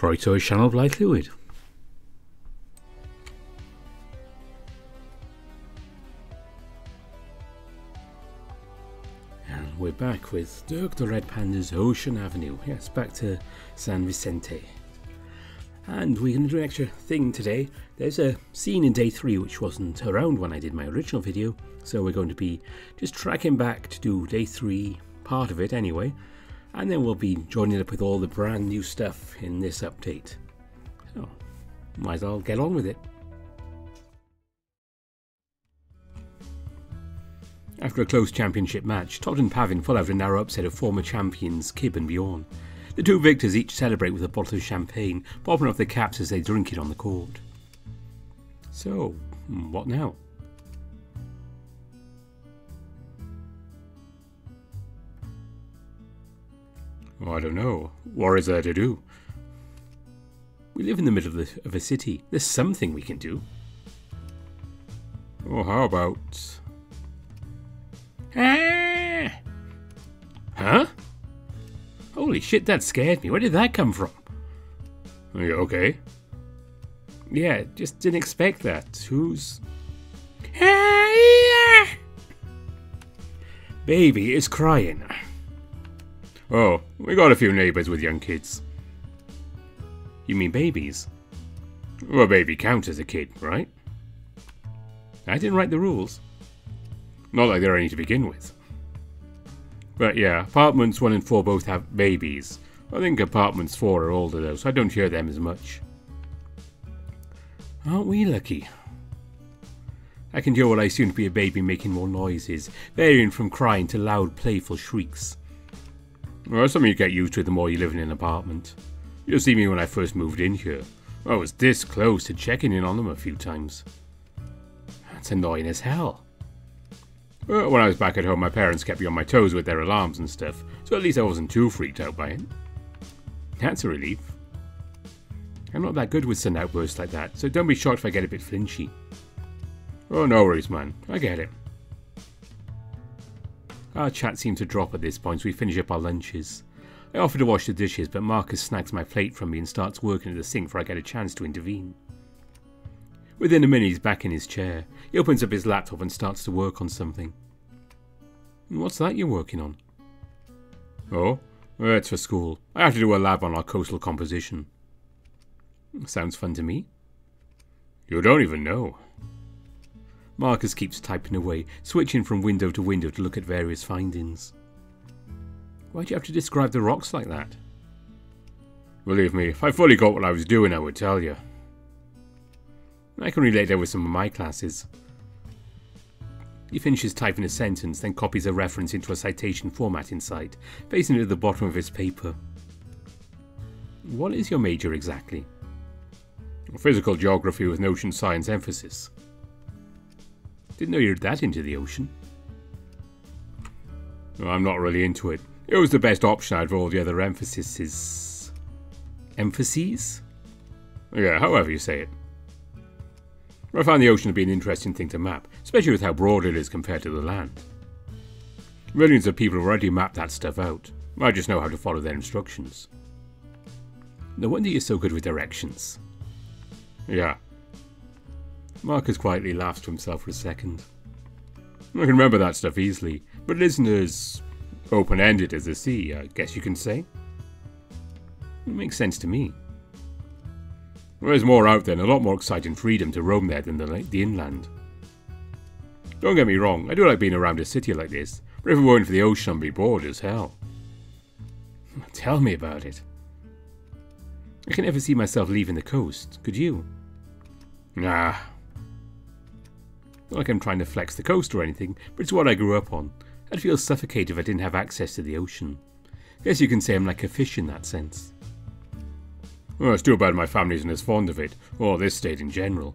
Croeso sianel Blaid Llwyd. And we're back with Dirk the Red Panda's Ocean Avenue. Yes, back to San Vicente. And we're going to do an extra thing today. There's a scene in day 3 which wasn't around when I did my original video. So we're going to be just tracking back to do day 3, part of it anyway. And then we'll be joining up with all the brand new stuff in this update. So, might as well get on with it. After a close championship match, Todd and Pavin pull out a narrow upset of former champions Kib and Bjorn. The two victors each celebrate with a bottle of champagne, popping off their caps as they drink it on the court. So, what now? Oh, I don't know. What is there to do? We live in the middle of a city. There's something we can do. Oh, how about... Ah! Huh? Holy shit, that scared me. Where did that come from? Are you okay? Yeah, just didn't expect that. Who's... Baby is crying. Oh, we got a few neighbours with young kids. You mean babies? Well, a baby counts as a kid, right? I didn't write the rules. Not like there are any to begin with. But yeah, apartments 1 and 4 both have babies. I think apartments 4 are older though, so I don't hear them as much. Aren't we lucky? I can hear what I assume to be a baby making more noises, varying from crying to loud, playful shrieks. Well, that's something you get used to the more you live in an apartment. You'll see me when I first moved in here. I was this close to checking in on them a few times. That's annoying as hell. Well, when I was back at home, my parents kept me on my toes with their alarms and stuff, so at least I wasn't too freaked out by it. That's a relief. I'm not that good with sudden outbursts like that, so don't be shocked if I get a bit flinchy. Oh, no worries, man. I get it. Our chat seemed to drop at this point, so we finish up our lunches. I offer to wash the dishes, but Marcus snags my plate from me and starts working at the sink before I get a chance to intervene. Within a minute, he's back in his chair. He opens up his laptop and starts to work on something. What's that you're working on? Oh, it's for school. I have to do a lab on our coastal composition. Sounds fun to me. You don't even know. Marcus keeps typing away, switching from window to window to look at various findings. Why'd you have to describe the rocks like that? Believe me, if I fully got what I was doing, I would tell you. I can relate that with some of my classes. He finishes typing a sentence, then copies a reference into a citation format inside, pasting it at the bottom of his paper. What is your major exactly? Physical geography with an ocean science emphasis. Didn't know you're that into the ocean. I'm not really into it. It was the best option out of all the other emphases. Emphases? Yeah, however you say it. I found the ocean to be an interesting thing to map, especially with how broad it is compared to the land. Millions of people have already mapped that stuff out. I just know how to follow their instructions. No wonder you're so good with directions. Yeah. Marcus quietly laughs to himself for a second. I can remember that stuff easily, but it isn't as open-ended as the sea, I guess you can say. It makes sense to me. There's more out there and a lot more exciting freedom to roam there than the inland. Don't get me wrong, I do like being around a city like this, but if it weren't for the ocean I'd be bored as hell. Tell me about it. I can never see myself leaving the coast, could you? Nah. Not like I'm trying to flex the coast or anything, but it's what I grew up on. I'd feel suffocated if I didn't have access to the ocean. Guess you can say I'm like a fish in that sense. Well, it's too bad my family isn't as fond of it, or this state in general.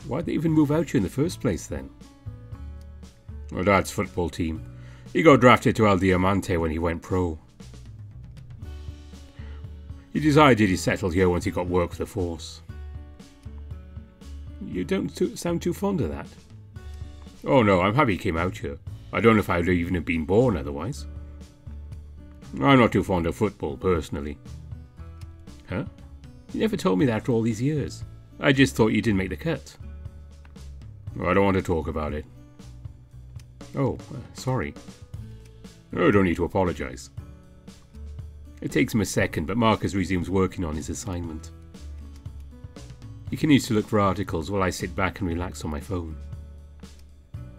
Why'd they even move out here in the first place then? My dad's football team. He got drafted to El Diamante when he went pro. He decided he'd settle here once he got work for the force. You don't sound too fond of that. Oh no, I'm happy he came out here. I don't know if I'd even have been born otherwise. I'm not too fond of football, personally. Huh? You never told me that after all these years. I just thought you didn't make the cut. Well, I don't want to talk about it. Oh, sorry. Oh, don't need to apologise. It takes him a second, but Marcus resumes working on his assignment. He continues to look for articles while I sit back and relax on my phone.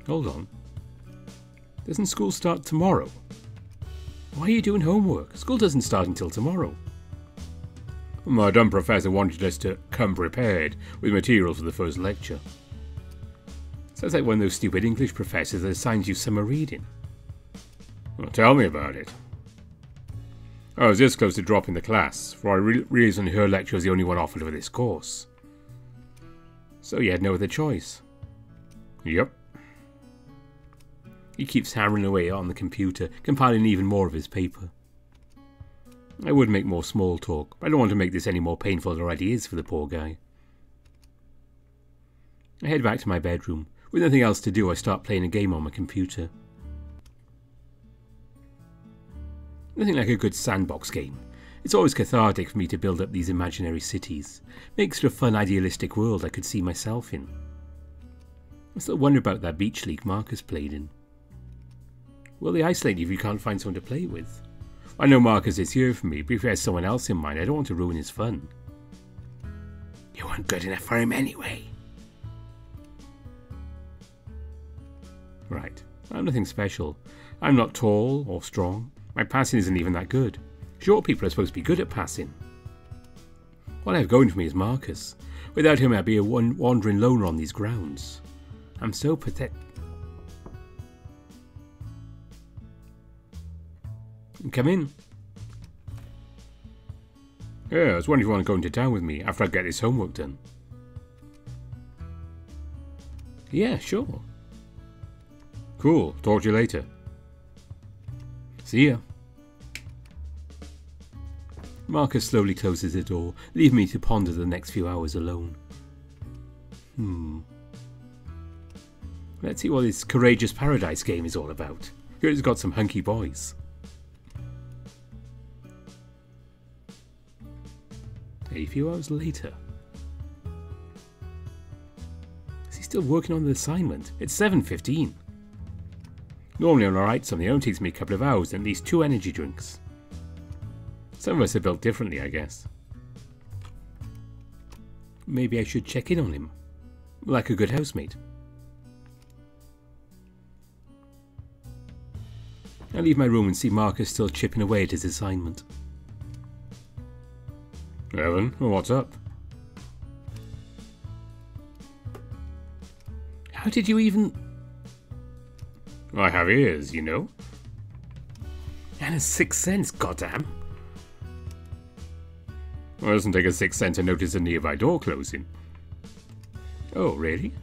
Hold on. Doesn't school start tomorrow? Why are you doing homework? School doesn't start until tomorrow. My dumb professor wanted us to come prepared with materials for the first lecture. Sounds like one of those stupid English professors that assigns you summer reading. Well, tell me about it. I was this close to dropping the class, for I reasoned her lecture was the only one offered for this course. So you had no other choice. Yep. He keeps hammering away on the computer, compiling even more of his paper. I would make more small talk, but I don't want to make this any more painful than it already is for the poor guy. I head back to my bedroom. With nothing else to do, I start playing a game on my computer. Nothing like a good sandbox game. It's always cathartic for me to build up these imaginary cities. Makes for a fun, idealistic world I could see myself in. I still wonder about that beach league Marcus played in. Will they isolate you if you can't find someone to play with? I know Marcus is here for me, but if he has someone else in mind, I don't want to ruin his fun. You weren't good enough for him anyway. Right, I'm nothing special. I'm not tall or strong. My passing isn't even that good. Short people are supposed to be good at passing. What I have going for me is Marcus. Without him I'd be a wandering loner on these grounds. I'm so pathetic. Come in. Yeah, I was wondering if you want to go into town with me after I get this homework done. Yeah, sure. Cool, talk to you later. See ya. Marcus slowly closes the door, leaving me to ponder the next few hours alone. Let's see what this Courageous Paradise game is all about. Here it's got some hunky boys. A few hours later. Is he still working on the assignment? It's 7:15. Normally when I write something, it only takes me a couple of hours and at least 2 energy drinks. Some of us are built differently, I guess. Maybe I should check in on him. Like a good housemate. I leave my room and see Marcus still chipping away at his assignment. Evan, what's up? How did you even... I have ears, you know. And a sixth sense, goddamn. Well, it doesn't take a sixth sense to notice a nearby door closing. Oh, really?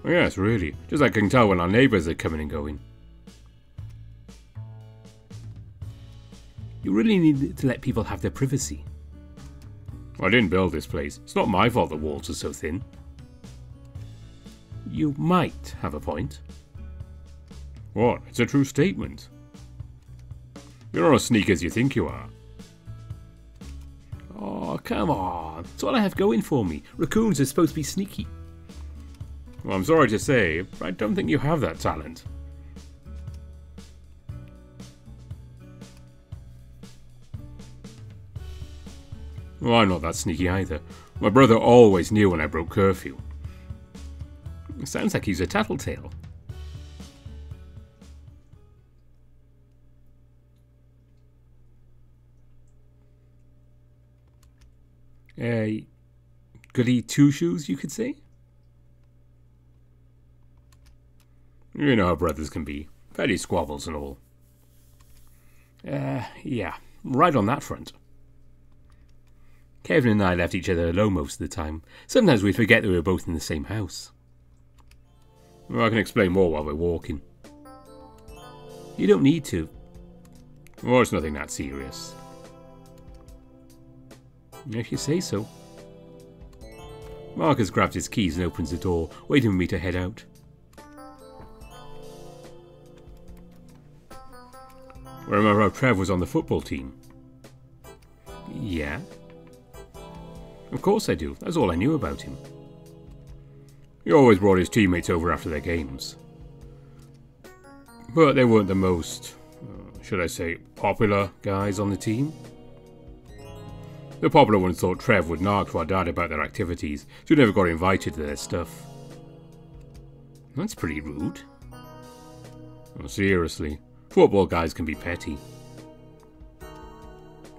Oh, yes, really. Just like I can tell when our neighbours are coming and going. You really need to let people have their privacy. I didn't build this place. It's not my fault the walls are so thin. You might have a point. What? It's a true statement. You're not as sneaky as you think you are. Oh, come on. It's all I have going for me. Raccoons are supposed to be sneaky. Well, I'm sorry to say, but I don't think you have that talent. Well, I'm not that sneaky either. My brother always knew when I broke curfew. It sounds like he's a tattletale. Goody two-shoes, you could say? You know how brothers can be. Petty squabbles and all. Yeah, right on that front. Kevin and I left each other alone most of the time. Sometimes we'd forget that we were both in the same house. Well, I can explain more while we're walking. You don't need to. Well, it's nothing that serious. If you say so. Marcus grabs his keys and opens the door, waiting for me to head out. Remember how Trev was on the football team? Yeah? Of course I do. That's all I knew about him. He always brought his teammates over after their games. But they weren't the most, should I say, popular guys on the team. The popular ones thought Trev would narc to our dad about their activities, so he never got invited to their stuff. That's pretty rude. Oh, seriously, football guys can be petty.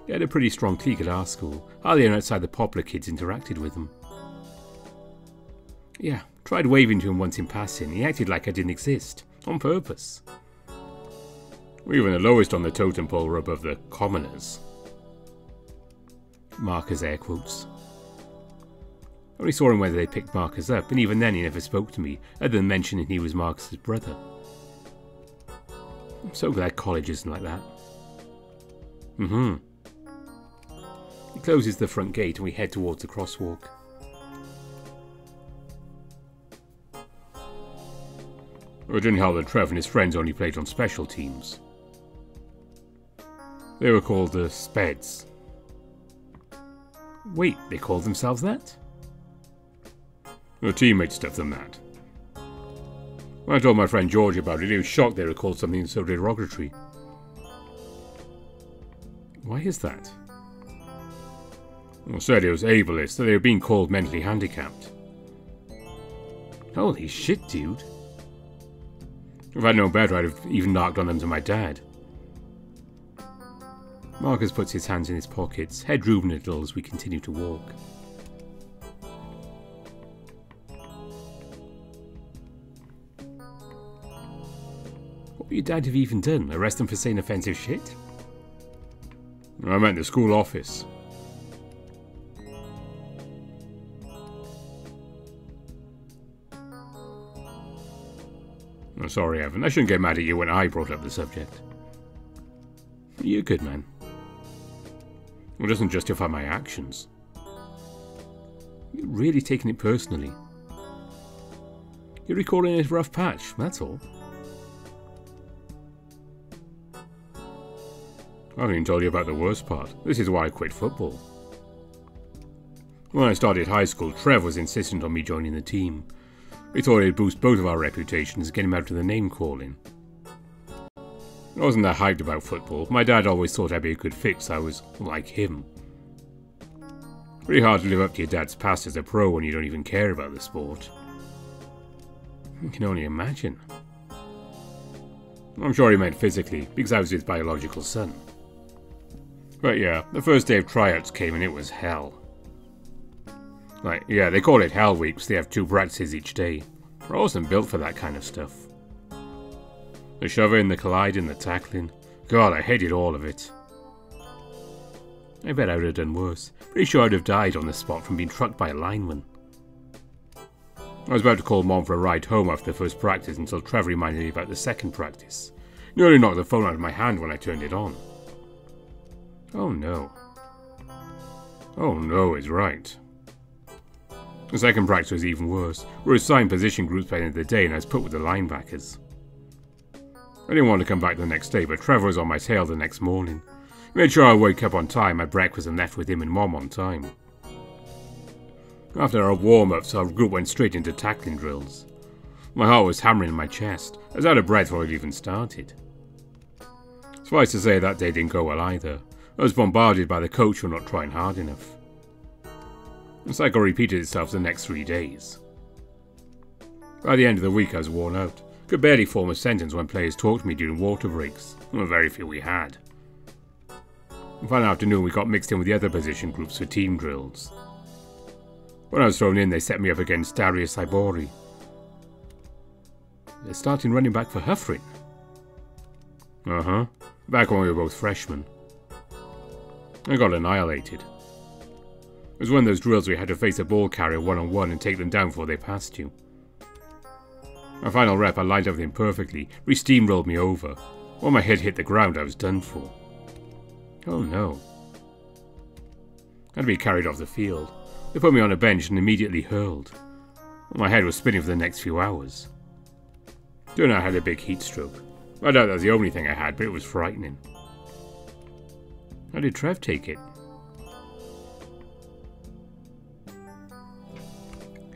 He had a pretty strong clique at our school. Hardly anyone outside the popular kids interacted with them. Yeah, tried waving to him once in passing. He acted like I didn't exist, on purpose. We're even the lowest on the totem pole were above the commoners. Marcus air quotes. I only saw him when they picked Marcus up, and even then he never spoke to me, other than mentioning he was Marcus's brother. I'm so glad college isn't like that. He closes the front gate and we head towards the crosswalk. It didn't help that Trev and his friends only played on special teams. They were called the Speds. Wait, they called themselves that? The teammates stuffed them that. When I told my friend George about it, he was shocked they were called something so derogatory. Why is that? Well, said he was ableist, that they were being called mentally handicapped. Holy shit, dude. If I'd known better, I'd have even knocked on them to my dad. Marcus puts his hands in his pockets, head drooping a little as we continue to walk. What would your dad have even done? Arrest them for saying offensive shit? I meant the school office. I'm sorry, Evan. I shouldn't get mad at you when I brought up the subject. You're good, man. It doesn't justify my actions. You're really taking it personally. You're recalling a rough patch, that's all. I haven't even told you about the worst part. This is why I quit football. When I started high school, Trev was insistent on me joining the team. We thought it'd boost both of our reputations and get him out of the name-calling. I wasn't that hyped about football. My dad always thought I'd be a good fix. I was like him. Pretty hard to live up to your dad's past as a pro when you don't even care about the sport. I can only imagine. I'm sure he meant physically, because I was his biological son. But yeah, the first day of tryouts came and it was hell. Like, yeah, they call it Hell Week because they have 2 practices each day. I wasn't built for that kind of stuff. The shoving, the colliding, the tackling. God, I hated all of it. I bet I would have done worse. Pretty sure I'd have died on the spot from being trucked by a lineman. I was about to call Mom for a ride home after the first practice until Trevor reminded me about the second practice. Nearly knocked the phone out of my hand when I turned it on. Oh no. Oh no is right. The second practice was even worse. We were assigned position groups by the end of the day and I was put with the linebackers. I didn't want to come back the next day, but Trevor was on my tail the next morning. He made sure I woke up on time, had breakfast and left with him and Mom on time. After our warm-ups, our group went straight into tackling drills. My heart was hammering in my chest. I was out of breath before it even started. Suffice to say, that day didn't go well either. I was bombarded by the coach for not trying hard enough. The cycle repeated itself the next 3 days. By the end of the week I was worn out. Could barely form a sentence when players talked to me during water breaks. Well, very few we had. The final afternoon we got mixed in with the other position groups for team drills. When I was thrown in they set me up against Darius Ibori. They're starting running back for Huffrin. Back when we were both freshmen. I got annihilated. It was one of those drills where you had to face a ball carrier one-on-one and take them down before they passed you. My final rep, I lined everything perfectly, but he steamrolled me over. When my head hit the ground, I was done for. Oh no. I had to be carried off the field. They put me on a bench and immediately hurled. My head was spinning for the next few hours. Turned out I had a big heat stroke. I doubt that was the only thing I had, but it was frightening. How did Trev take it?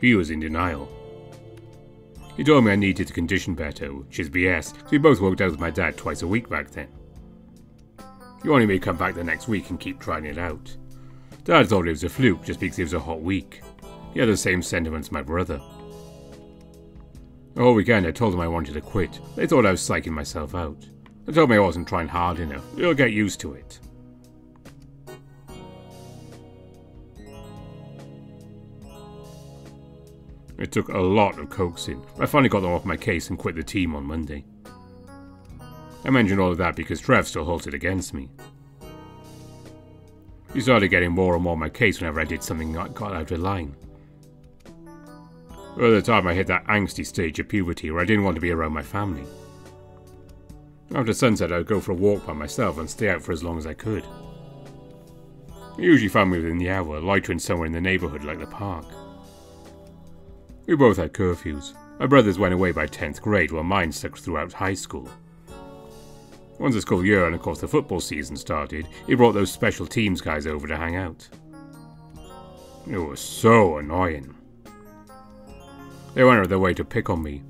He was in denial. He told me I needed to condition better, which is BS, so we both worked out with my dad twice a week back then. He wanted me to come back the next week and keep trying it out. Dad thought it was a fluke just because it was a hot week. He had the same sentiments as my brother. The whole weekend I told them I wanted to quit. They thought I was psyching myself out. They told me I wasn't trying hard enough. You'll get used to it. It took a lot of coaxing. I finally got them off my case and quit the team on Monday. I mentioned all of that because Trev still holds it against me. He started getting more and more on my case whenever I did something that got out of line. At the time I hit that angsty stage of puberty where I didn't want to be around my family. After sunset I would go for a walk by myself and stay out for as long as I could. He usually found me within the hour, loitering somewhere in the neighbourhood like the park. We both had curfews. My brothers went away by 10th grade while mine stuck throughout high school. Once the school year and of course the football season started, he brought those special teams guys over to hang out. It was so annoying. They went out of their way to pick on me.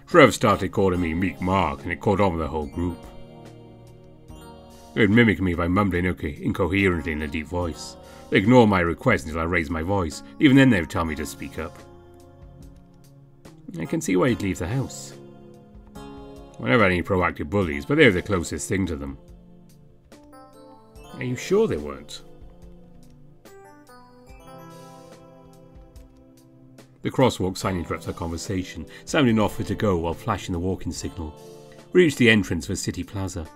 Trev started calling me Meek Mark and it caught on with the whole group. They'd mimic me by mumbling incoherently in a deep voice. They ignored my request until I raised my voice. Even then they would tell me to speak up. I can see why he'd leave the house. I never had any proactive bullies, but they were the closest thing to them. Are you sure they weren't? The crosswalk sign interrupts our conversation, sounding off for to go while flashing the walking signal. We reach the entrance for City Plaza.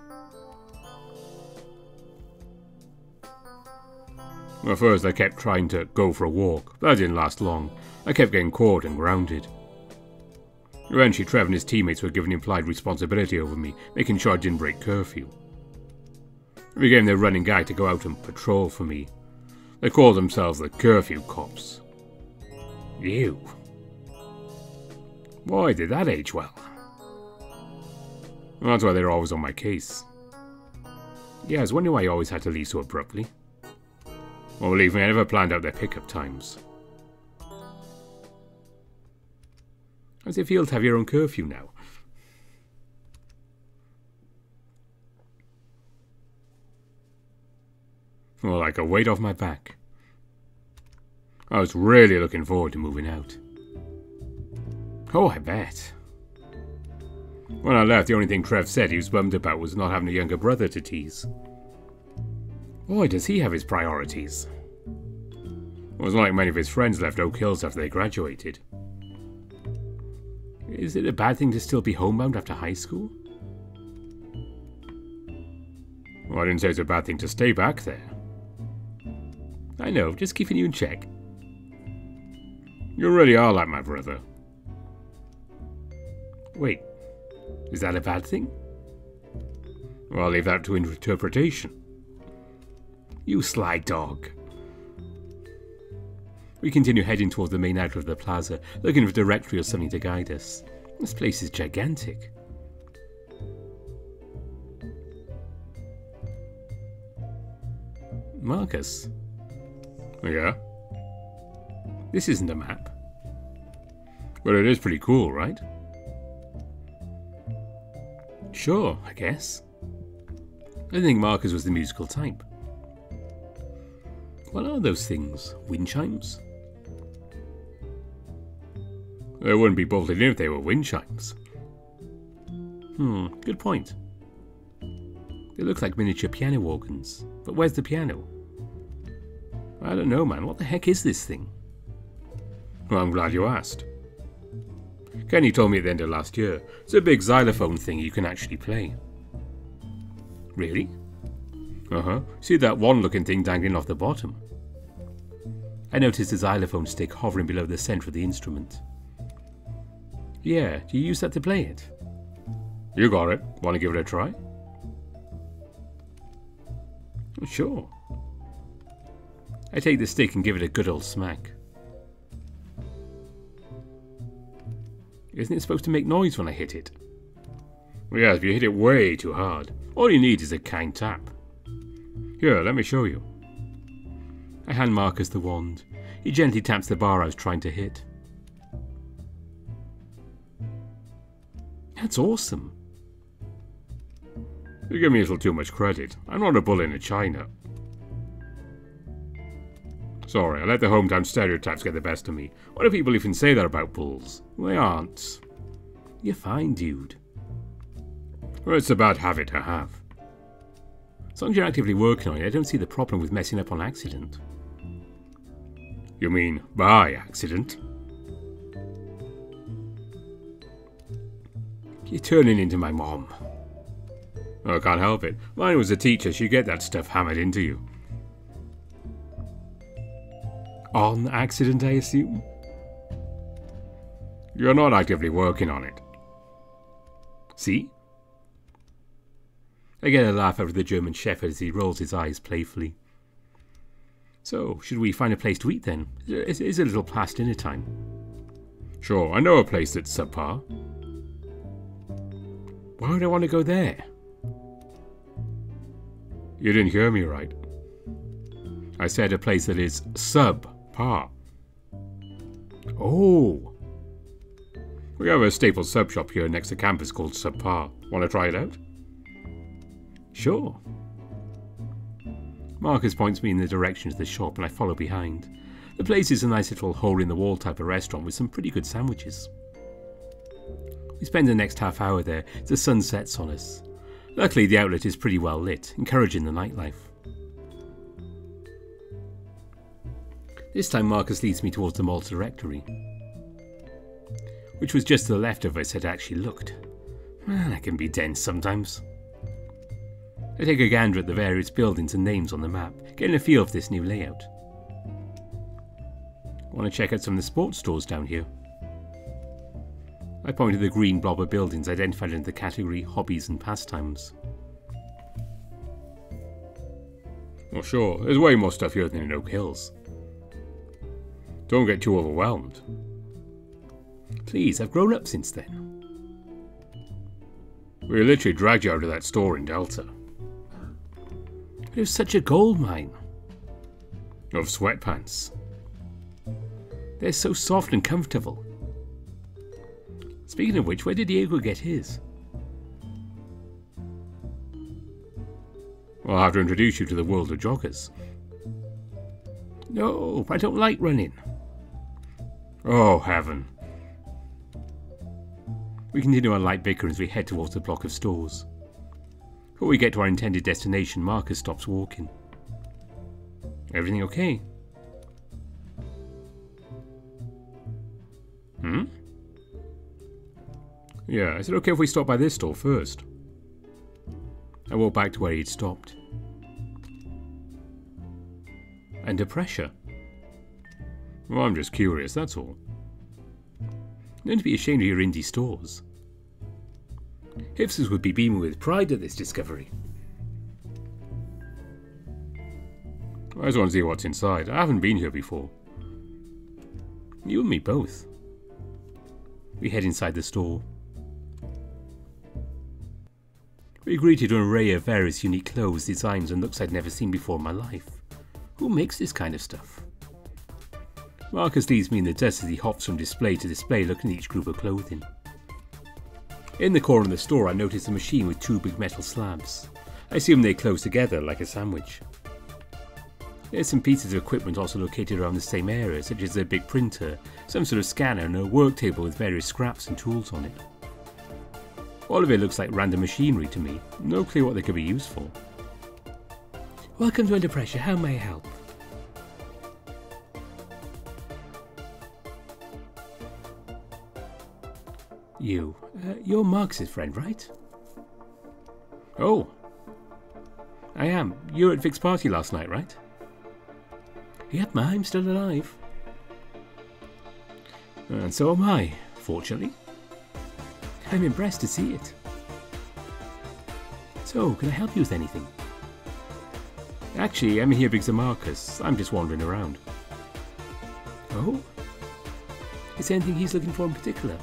At first I kept trying to go for a walk, but that didn't last long. I kept getting caught and grounded. Eventually Trev and his teammates were given implied responsibility over me, making sure I didn't break curfew. It became their running gag to go out and patrol for me. They called themselves the Curfew Cops. Ew. Boy, did that age well. That's why they're always on my case. Yeah, I was wondering why I always had to leave so abruptly. Well, believe me, I never planned out their pickup times. How does it feel to have your own curfew now? Well, like a weight off my back. I was really looking forward to moving out. Oh, I bet. When I left, the only thing Trev said he was bummed about was not having a younger brother to tease. Boy, does he have his priorities. It wasn't like many of his friends left Oak Hills after they graduated. Is it a bad thing to still be homebound after high school? Well, I didn't say it's a bad thing to stay back there. I know, just keeping you in check. You really are like my brother. Wait, is that a bad thing? Well, I'll leave that to interpretation. You sly dog. We continue heading towards the main outlet of the plaza, looking for a directory or something to guide us. This place is gigantic. Marcus? Yeah? This isn't a map. But it is pretty cool, right? Sure, I guess. I didn't think Marcus was the musical type. What are those things? Wind chimes? They wouldn't be bolted in if they were wind chimes. Good point. They look like miniature piano organs. But where's the piano? I don't know, man. What the heck is this thing? Well, I'm glad you asked. Kenny told me at the end of last year. It's a big xylophone thing you can actually play. Really? Uh-huh. See that wand-looking thing dangling off the bottom? I noticed a xylophone stick hovering below the center of the instrument. Yeah, do you use that to play it? You got it. Want to give it a try? Sure. I take the stick and give it a good old smack. Isn't it supposed to make noise when I hit it? Well, yeah, if you hit it way too hard. All you need is a kind tap. Here, let me show you. I hand Marcus the wand. He gently taps the bar I was trying to hit. That's awesome. You give me a little too much credit. I'm not a bull in a china. Sorry, I let the hometown stereotypes get the best of me. Why do people even say that about bulls? They aren't. You're fine, dude. Well, it's a bad habit I have. As long as you're actively working on it, I don't see the problem with messing up on accident. You mean by accident? You're turning into my mom. Oh, I can't help it. Mine was a teacher. She'd get that stuff hammered into you. On accident, I assume? You're not actively working on it. See? I get a laugh out of the German Shepherd as he rolls his eyes playfully. So, should we find a place to eat then? It's a little past dinner time. Sure, I know a place that's subpar. Why would I want to go there? You didn't hear me right. I said a place that is subpar. Oh. We have a staple sub shop here next to campus called Subpar. Want to try it out? Sure. Marcus points me in the direction of the shop and I follow behind. The place is a nice little hole-in-the-wall type of restaurant with some pretty good sandwiches. We spend the next half hour there as the sun sets on us. Luckily the outlet is pretty well lit, encouraging the nightlife. This time Marcus leads me towards the mall directory, which was just to the left of us had actually looked. Man, that can be dense sometimes. I take a gander at the various buildings and names on the map, getting a feel of this new layout. Want to check out some of the sports stores down here? I point to the green blob of buildings identified in the category hobbies and pastimes. Well, sure, there's way more stuff here than in Oak Hills. Don't get too overwhelmed. Please, I've grown up since then. We literally dragged you out of that store in Delta. It was such a gold mine. Of sweatpants. They're so soft and comfortable. Speaking of which, where did Diego get his? I'll have to introduce you to the world of joggers. No, I don't like running. Oh, heaven. We continue our light bicker as we head towards the block of stores. Before we get to our intended destination, Marcus stops walking. Everything okay? Yeah, is it okay if we stop by this store first? I walk back to where he'd stopped. Under pressure? Well, I'm just curious, that's all. Don't be ashamed of your indie stores. Hipsters would be beaming with pride at this discovery. I just want to see what's inside. I haven't been here before. You and me both. We head inside the store. We greeted an array of various unique clothes, designs and looks I'd never seen before in my life. Who makes this kind of stuff? Marcus leads me in the dust as he hops from display to display looking at each group of clothing. In the corner of the store I noticed a machine with two big metal slabs. I assume they close together like a sandwich. There's some pieces of equipment also located around the same area, such as a big printer, some sort of scanner and a work table with various scraps and tools on it. All of it looks like random machinery to me, no clue what they could be used for. Welcome to Under Pressure, how may I help? You're Marcus's friend, right? Oh. I am. You were at Vic's party last night, right? Yep, I'm still alive. And so am I, fortunately. I'm impressed to see it. So, can I help you with anything? Actually, I'm here because of Marcus. I'm just wandering around. Oh? Is there anything he's looking for in particular?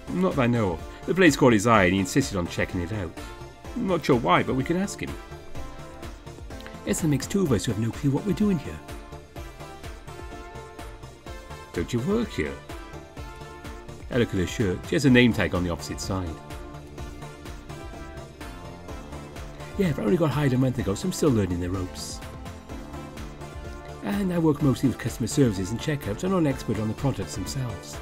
Not that I know of. The place caught his eye and he insisted on checking it out. I'm not sure why, but we could ask him. Yes, that makes two of us who have no clue what we're doing here. Don't you work here? I look at her shirt. She has a name tag on the opposite side. Yeah, but I only got hired a month ago, so I'm still learning the ropes. And I work mostly with customer services and checkouts. I'm not an expert on the products themselves.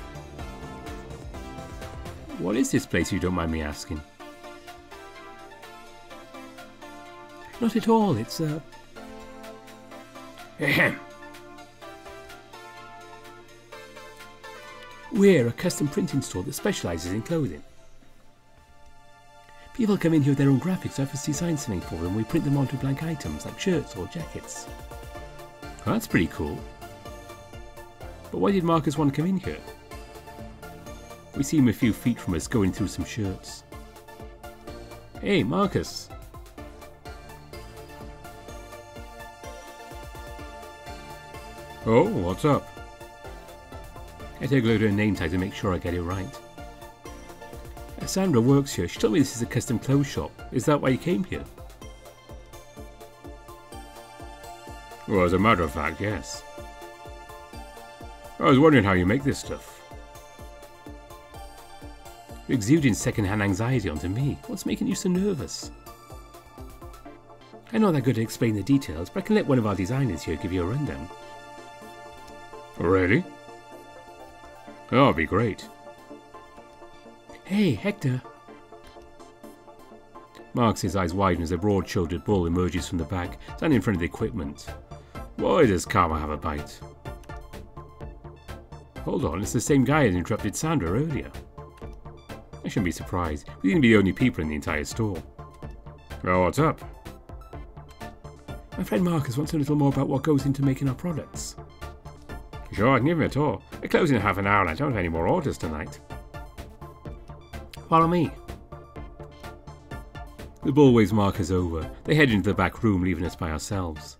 What is this place, if you don't mind me asking? Not at all, it's Ahem. We're a custom printing store that specialises in clothing. People come in here with their own graphics, have us design something for them. We print them onto blank items like shirts or jackets. Well, that's pretty cool. But why did Marcus want to come in here? We see him a few feet from us going through some shirts. Hey, Marcus. Oh, what's up? I take a look at her name tag to make sure I get it right. Sandra works here. She told me this is a custom clothes shop. Is that why you came here? Well, as a matter of fact, yes. I was wondering how you make this stuff. You're exuding second-hand anxiety onto me. What's making you so nervous? I'm not that good at explaining the details, but I can let one of our designers here give you a rundown. Really? Oh, that'd be great. Hey, Hector. Mark's eyes widen as a broad-shouldered bull emerges from the back, standing in front of the equipment. Why does Karma have a bite? Hold on, it's the same guy that interrupted Sandra earlier. I shouldn't be surprised. We seem to be the only people in the entire store. Well, what's up? My friend Marcus wants a little more about what goes into making our products. Sure, I can give him a tour. We're closing in half an hour and I don't have any more orders tonight. Follow me. The bull waves Marcus over. They head into the back room, leaving us by ourselves.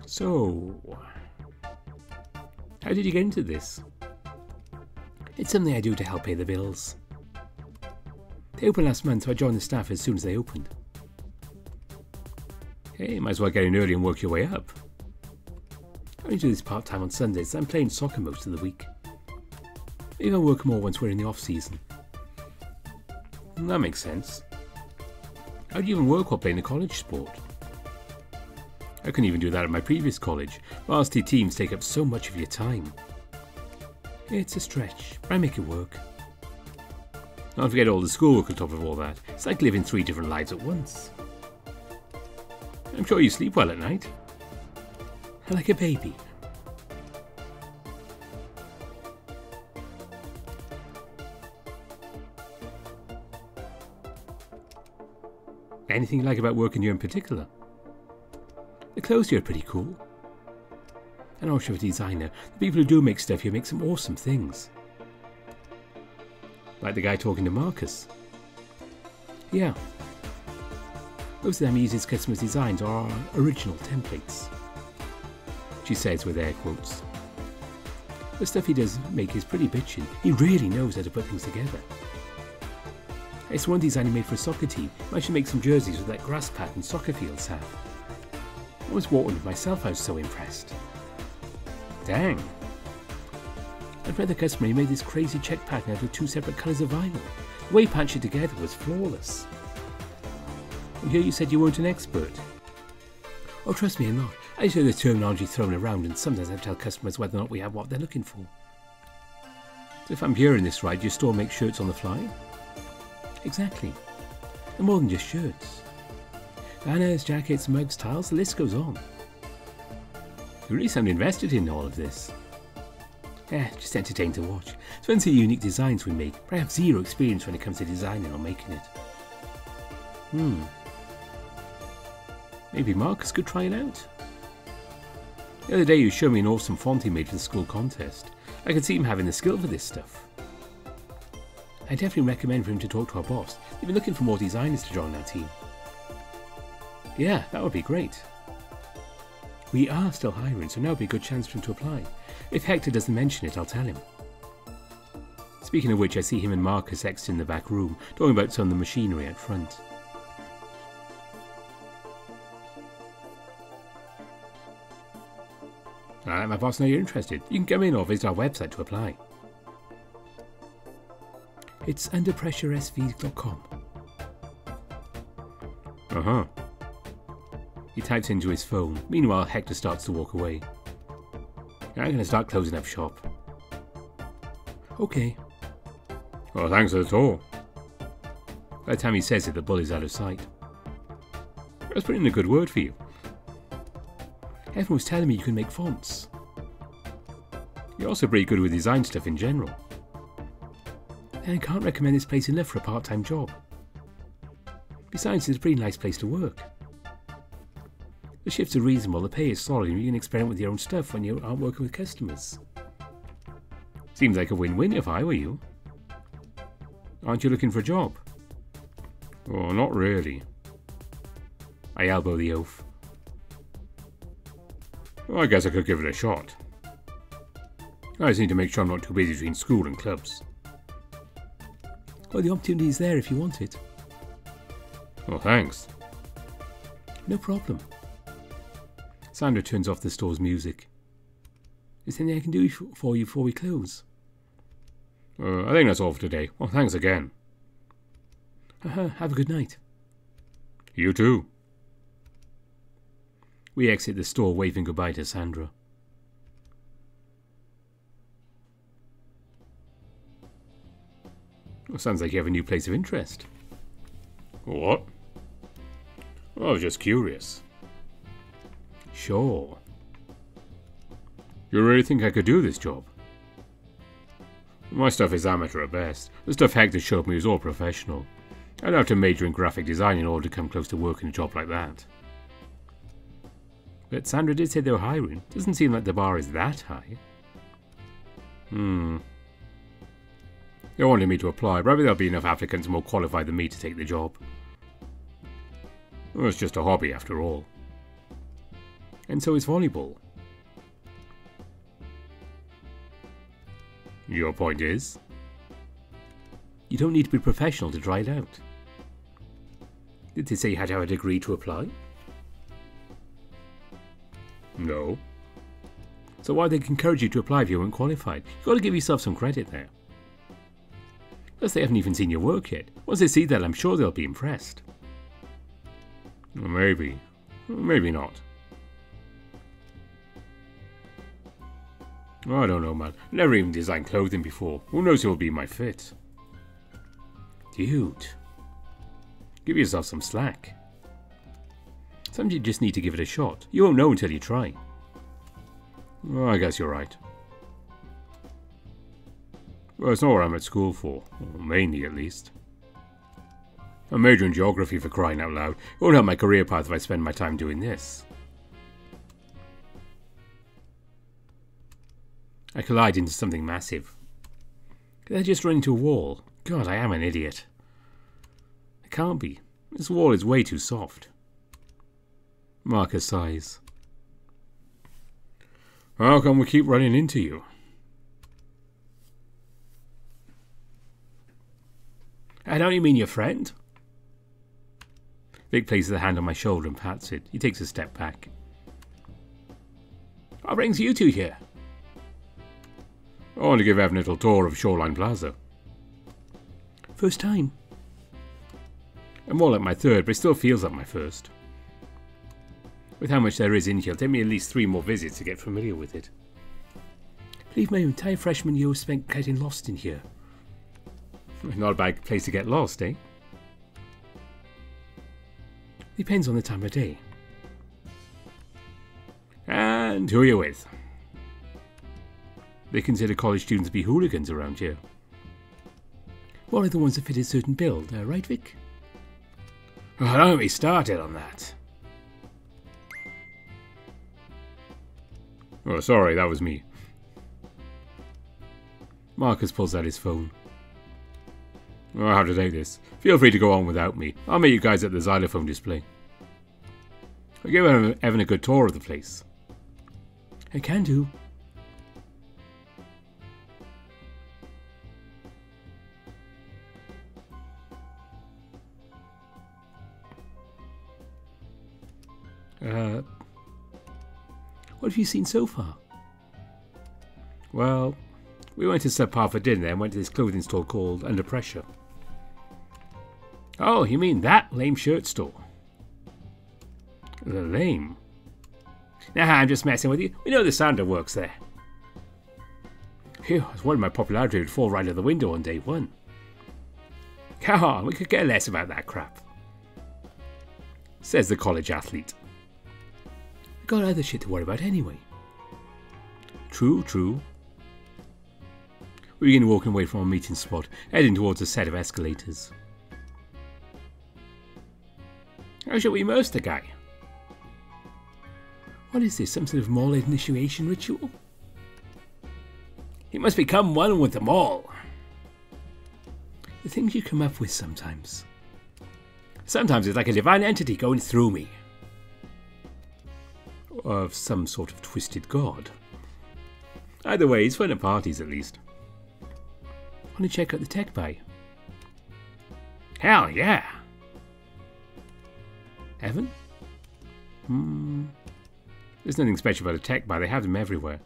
So, how did you get into this? It's something I do to help pay the bills. They opened last month, so I joined the staff as soon as they opened. Hey, might as well get in early and work your way up. I only do this part-time on Sundays, so I'm playing soccer most of the week. Maybe I'll work more once we're in the off-season. That makes sense. How do you even work while playing a college sport? I couldn't even do that at my previous college. Varsity teams take up so much of your time. It's a stretch, but I make it work. Don't forget all the schoolwork on top of all that. It's like living 3 different lives at once. I'm sure you sleep well at night. Like a baby. Anything you like about working here in particular? The clothes here are pretty cool. And also a designer, the people who do make stuff here make some awesome things. Like the guy talking to Marcus. Yeah. Most of them use his customers' designs or our original templates. She says with air quotes. The stuff he does make is pretty bitchin'. He really knows how to put things together. It's one design he made for a soccer team. I should make some jerseys with that grass pattern soccer fields have. I was walking with myself, I was so impressed. Dang. And for the customer, he made this crazy check pattern out of 2 separate colours of vinyl. The way he patched it together was flawless. And here you said you weren't an expert. Oh, trust me, I'm not. I just hear the terminology thrown around and sometimes I tell customers whether or not we have what they're looking for. So if I'm hearing this right, your store makes shirts on the fly? Exactly. And more than just shirts. Banners, jackets, mugs, tiles, the list goes on. You really sound invested in all of this. Just entertaining to watch. It's fancy unique designs we make, but I have zero experience when it comes to designing or making it. Maybe Marcus could try it out. The other day you showed me an awesome font he made for the school contest. I could see him having the skill for this stuff. I definitely recommend for him to talk to our boss. They've been looking for more designers to join our team. Yeah, that would be great. We are still hiring, so now would be a good chance for him to apply. If Hector doesn't mention it, I'll tell him. Speaking of which, I see him and Marcus exiting the back room, talking about some of the machinery out front. I'll let my boss know you're interested. You can come in or visit our website to apply. It's underpressuresv.com. Uh-huh. He types into his phone. Meanwhile, Hector starts to walk away. I'm going to start closing up shop. Okay. Well, thanks for the tour. By the time he says it, the bull is out of sight. I was putting in a good word for you. Everyone was telling me you can make fonts. You're also pretty good with design stuff in general. And I can't recommend this place enough for a part-time job. Besides, it's a pretty nice place to work. The shifts are reasonable, the pay is solid, and you can experiment with your own stuff when you aren't working with customers. Seems like a win-win if I were you. Aren't you looking for a job? Oh, not really. I elbow the oaf. Well, I guess I could give it a shot. I just need to make sure I'm not too busy between school and clubs. Well, the opportunity is there if you want it. Oh, thanks. No problem. Sandra turns off the store's music. Is there anything I can do for you before we close? I think that's all for today. Well, thanks again. Have a good night. You too. We exit the store waving goodbye to Sandra. Well, sounds like you have a new place of interest. What? Well, I was just curious. Sure. You really think I could do this job? My stuff is amateur at best. The stuff Hector showed me was all professional. I'd have to major in graphic design in order to come close to working a job like that. But Sandra did say they were hiring. Doesn't seem like the bar is that high. They wanted me to apply, but maybe there'll be enough applicants more qualified than me to take the job. Well, it's just a hobby after all. And so is volleyball. Your point is? You don't need to be professional to try it out. Did they say you had to have a degree to apply? No. So why'd they encourage you to apply if you weren't qualified? You've got to give yourself some credit there. Plus they haven't even seen your work yet. Once they see that, I'm sure they'll be impressed. Maybe. Maybe not. I don't know, man. Never even designed clothing before. Who knows who'll be my fit? Dude. Give yourself some slack. Sometimes you just need to give it a shot. You won't know until you try. Well, I guess you're right. Well, it's not what I'm at school for. Well, mainly, at least. I'm majoring in geography, for crying out loud. It won't help my career path if I spend my time doing this. I collide into something massive. Did I just run into a wall? God, I am an idiot. It can't be. This wall is way too soft. Marcus sighs. How come we keep running into you? I don't mean your friend. Vic places a hand on my shoulder and pats it. He takes a step back. What brings you two here? I want to give Evan a little tour of Shoreline Plaza. First time? I'm more like my third, but it still feels like my first. With how much there is in here, it'll take me at least 3 more visits to get familiar with it. I believe my entire freshman year was spent getting lost in here. Not a bad place to get lost, eh? Depends on the time of day. And who are you with? They consider college students to be hooligans around here. What are the ones that fit a certain build, right, Vic? Oh, don't get me started on that. Oh, sorry, that was me. Marcus pulls out his phone. Oh, I'll have to take this. Feel free to go on without me. I'll meet you guys at the xylophone display. I'll give Evan a good tour of the place. I can do. What have you seen so far? Well, we went to subpar for dinner and went to this clothing store called Under Pressure. Oh, you mean that lame shirt store? The lame? Nah, I'm just messing with you. We know the Sander works there. Phew, I was worried my popularity would fall right out the window on day one. Come on, we could care less about that crap, says the college athlete. I got other shit to worry about anyway. True, true. We begin walking away from our meeting spot, heading towards a set of escalators. How shall we immerse the guy? What is this, some sort of mall initiation ritual? He must become one with them all. The things you come up with sometimes. Sometimes it's like a divine entity going through me. Of some sort of twisted god. Either way, it's fun at parties at least. Want to check out the tech buy? Hell yeah! Evan? There's nothing special about a tech buy, they have them everywhere.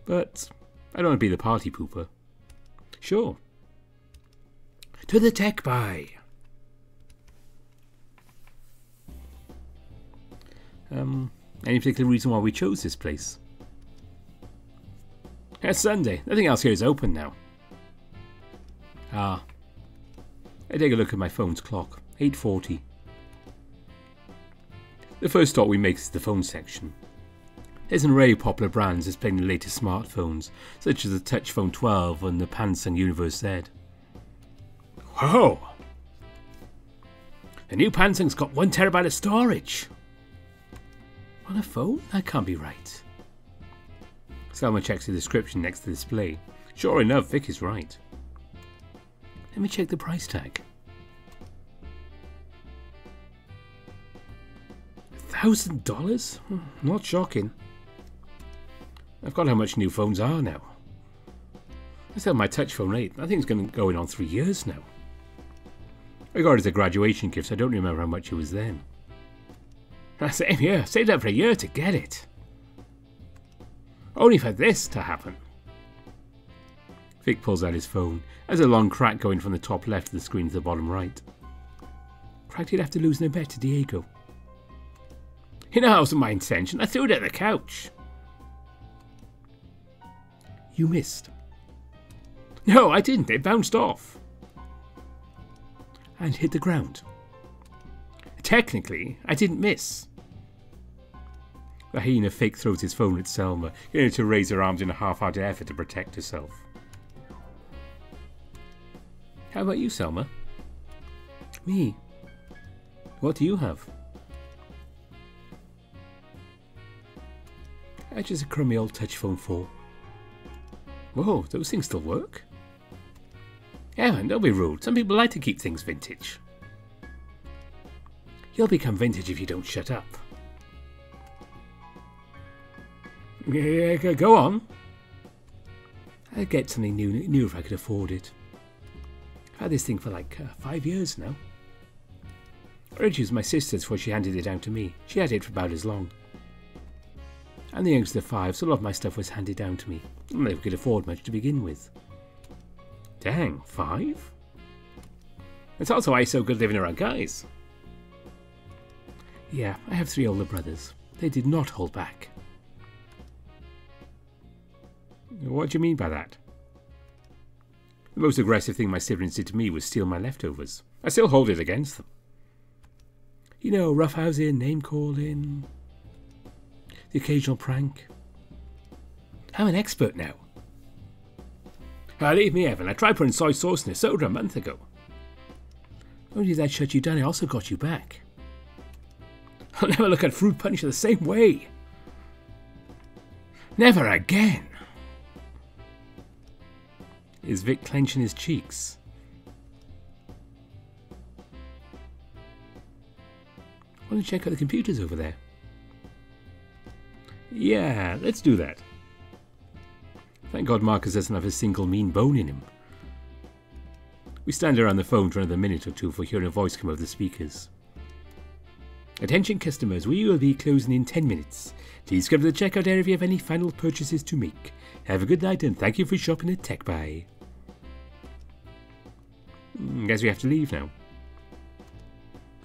But I don't want to be the party pooper. Sure. To the tech buy! Any particular reason why we chose this place? It's Sunday. Nothing else here is open now. Ah. I take a look at my phone's clock. 8:40. The first stop we make is the phone section. There's an array of popular brands displaying the latest smartphones, such as the Touch Phone 12 and the Samsung Universe Z. Whoa! The new Samsung's got 1 terabyte of storage! On a phone? That can't be right. Selma checks the description next to the display. Sure enough, Vic is right. Let me check the price tag. $1,000? Not shocking. I've got how much new phones are now. I still have my touch phone 8. I think it's going to go in on 3 years now. I got it as a graduation gift, so I don't remember how much it was then. Same here. Saved up for a year to get it. Only for this to happen. Vic pulls out his phone. There's a long crack going from the top left of the screen to the bottom right. Cracked he'd have to lose no bet to Diego. You know, that wasn't my intention. I threw it at the couch. You missed. No, I didn't. It bounced off. And hit the ground. Technically, I didn't miss. The hyena fake throws his phone at Selma, getting her to raise her arms in a half-hearted effort to protect herself. How about you, Selma? Me? What do you have? Just a crummy old touch phone 4. Whoa, those things still work? Evan, don't be rude. Some people like to keep things vintage. You'll become vintage if you don't shut up. Yeah, go on. I'd get something new if I could afford it. I've had this thing for like 5 years now. Originally it was my sister's before she handed it down to me. She had it for about as long. I'm the youngest of 5, so a lot of my stuff was handed down to me. I never could afford much to begin with. Dang, 5? That's also why it's so good living around guys. Yeah, I have 3 older brothers. They did not hold back. What do you mean by that? The most aggressive thing my siblings did to me was steal my leftovers. I still hold it against them. You know, roughhousing, name-calling, the occasional prank. I'm an expert now. Leave me, Evan. I tried putting soy sauce in a soda a month ago. Only did that shut you down, I also got you back. I'll never look at fruit punch the same way. Never again. Is Vic clenching his cheeks? Why don't you check out the computers over there? Yeah, let's do that. Thank God Marcus doesn't have a single mean bone in him. We stand around the phone for another minute or two before hearing a voice come over the speakers. Attention customers, we will be closing in 10 minutes. Please come to the checkout area if you have any final purchases to make. Have a good night and thank you for shopping at TechBuy. Guess we have to leave now.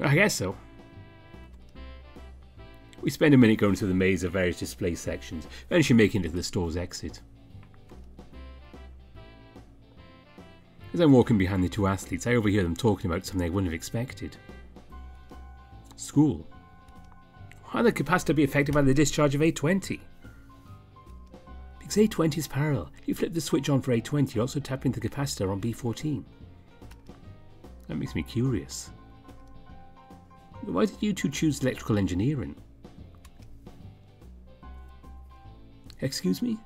I guess so. We spend a minute going through the maze of various display sections, eventually making it to the store's exit. As I'm walking behind the two athletes, I overhear them talking about something I wouldn't have expected. School. How the capacitor be affected by the discharge of A20? Because A20 is parallel. If you flip the switch on for A20, you also tap into the capacitor on B14. That makes me curious. Why did you two choose electrical engineering? Excuse me?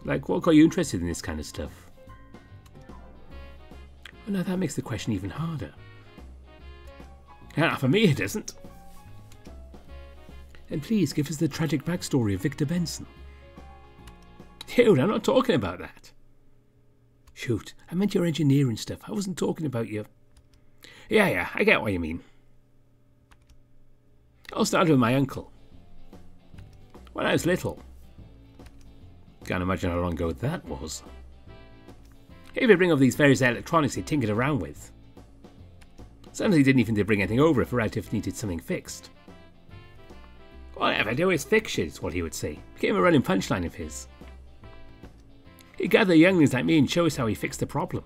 Like, what got you interested in this kind of stuff? Well, now that makes the question even harder. For me it isn't. And please give us the tragic backstory of Victor Benson. Dude, I'm not talking about that. Shoot, I meant your engineering stuff. I wasn't talking about your... Yeah, I get what you mean. I'll start with my uncle. When I was little. Can't imagine how long ago that was. He would bring over these various electronics he tinkered around with. Sometimes he didn't even bring anything over if a relative needed something fixed. Whatever I do is fix shit, is what he would say. Became a running punchline of his. He'd gather younglings like me and show us how he fixed the problem.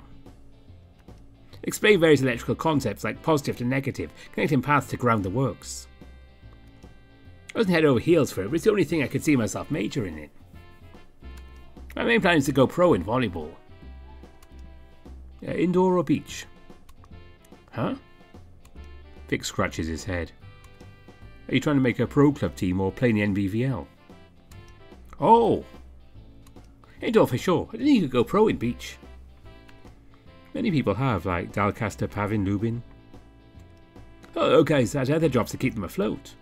Explain various electrical concepts like positive to negative, connecting paths to ground the works. I wasn't head over heels for it, but it's the only thing I could see myself majoring in. My main plan is to go pro in volleyball. Indoor or beach? Huh? Vic scratches his head. Are you trying to make a pro club team or play in the NBVL? Oh! Indoor for sure. I didn't think you could go pro in beach. Many people have, like Dalcaster, Pavin, Lubin. Oh, guys had other jobs to keep them afloat.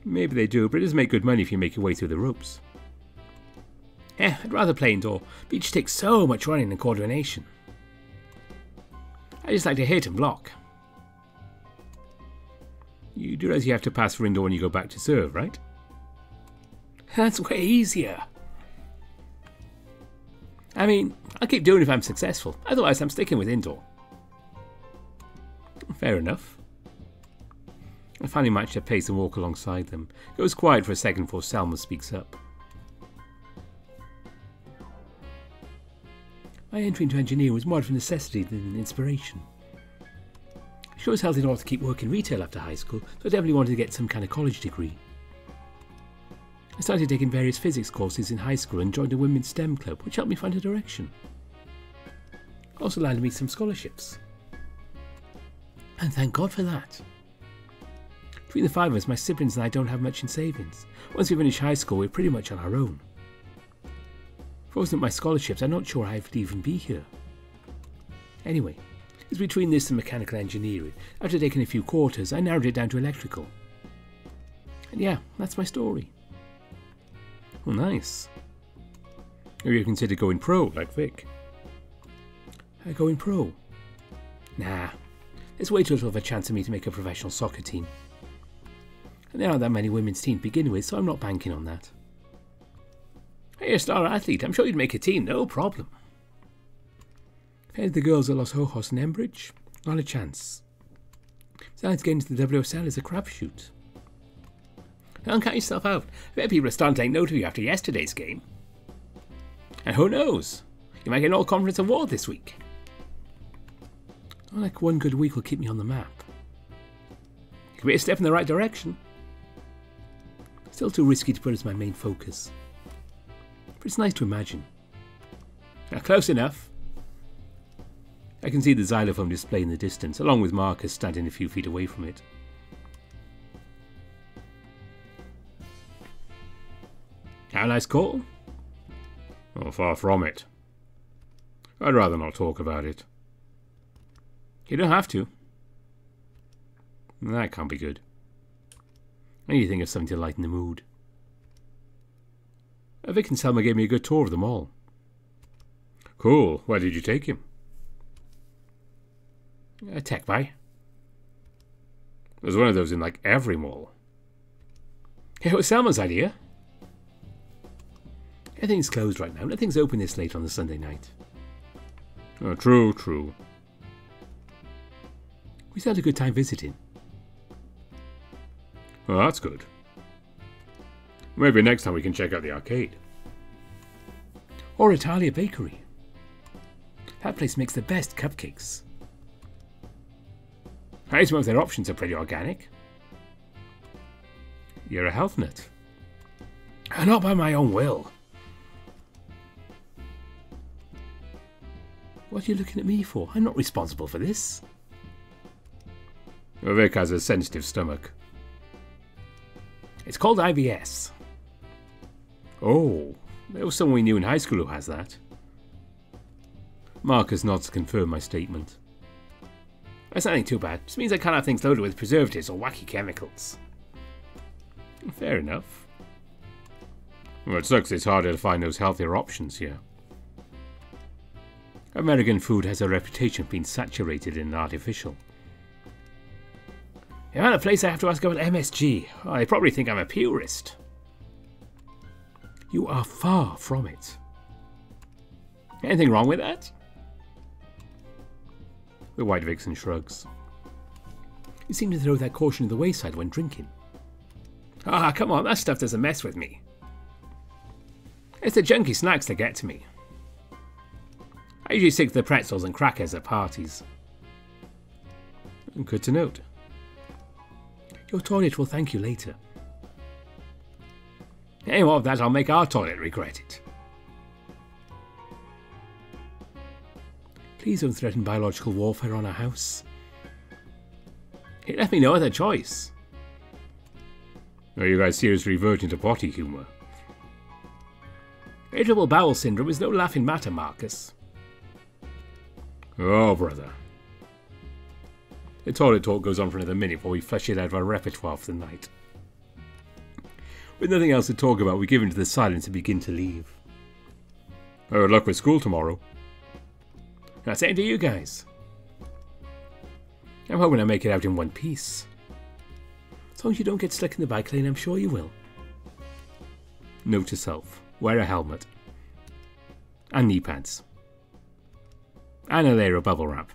Maybe they do, but it does make good money if you make your way through the ropes. I'd rather play indoor. Beach takes so much running and coordination. I just like to hit and block. You do realize you have to pass for indoor when you go back to serve, right? That's way easier. I mean, I'll keep doing it if I'm successful. Otherwise, I'm sticking with indoor. Fair enough. I finally match their pace and walk alongside them. Goes quiet for a second before Selma speaks up. My entry into engineering was more of a necessity than an inspiration. It sure as hell didn't want to keep working retail after high school, so I definitely wanted to get some kind of college degree. I started taking various physics courses in high school and joined a women's STEM club, which helped me find a direction. Also landed me some scholarships. And thank God for that. Between the five of us, my siblings and I don't have much in savings. Once we finish high school, we're pretty much on our own. If it wasn't my scholarships, I'm not sure I would even be here. Anyway, it's between this and mechanical engineering. After taking a few quarters, I narrowed it down to electrical. And yeah, that's my story. Well, nice. Have you considered going pro, like Vic? Going pro? Nah. There's way too little of a chance for me to make a professional soccer team. And there aren't that many women's teams to begin with, so I'm not banking on that. Hey, you're a star athlete. I'm sure you'd make a team, no problem. Compared to the girls at Los Ojos and Embridge, not a chance. Besides, getting to the WSL is a crapshoot. Don't count yourself out. I bet people are starting to take note of you after yesterday's game. And who knows? You might get an all-conference award this week. Not like one good week will keep me on the map. It could be a step in the right direction. Still too risky to put as my main focus. But it's nice to imagine. Now, close enough. I can see the xylophone display in the distance, along with Marcus standing a few feet away from it. Have a nice call? Oh, far from it. I'd rather not talk about it. You don't have to. That can't be good. I need to think of something to lighten the mood. Vic and Selma gave me a good tour of them all. Cool. Where did you take him? TechBuy. There's one of those in like every mall. It was Selma's idea. Everything's closed right now. Nothing's open this late on the Sunday night. Oh, true, true. We still had a good time visiting. Well, that's good. Maybe next time we can check out the arcade. Or Italia Bakery. That place makes the best cupcakes. I suppose their options are pretty organic. You're a health nut. Not by my own will. What are you looking at me for? I'm not responsible for this. Vic has a sensitive stomach. It's called IBS. Oh, there was someone we knew in high school who has that. Marcus nods to confirm my statement. That's nothing too bad. Just means I can't have things loaded with preservatives or wacky chemicals. Fair enough. Well, it sucks it's harder to find those healthier options here. American food has a reputation of being saturated and artificial. If I'm at a place I have to ask about MSG, they probably think I'm a purist. You are far from it. Anything wrong with that? The White Vixen shrugs. You seem to throw that caution to the wayside when drinking. Ah, come on, that stuff doesn't mess with me. It's the junky snacks that get to me. I usually stick to the pretzels and crackers at parties. Good to note. Your toilet will thank you later. Any more of that, I'll make our toilet regret it. Please don't threaten biological warfare on our house. It left me no other choice. Are you guys seriously reverting to potty humour? Irritable bowel syndrome is no laughing matter, Marcus. Oh, brother. The toilet talk goes on for another minute before we flush it out of our repertoire for the night. With nothing else to talk about, we give in to the silence and begin to leave. Oh, good luck with school tomorrow. Same to you guys. I'm hoping I make it out in one piece. As long as you don't get stuck in the bike lane, I'm sure you will. Note to self, wear a helmet. And knee pads. And a layer of bubble wrap.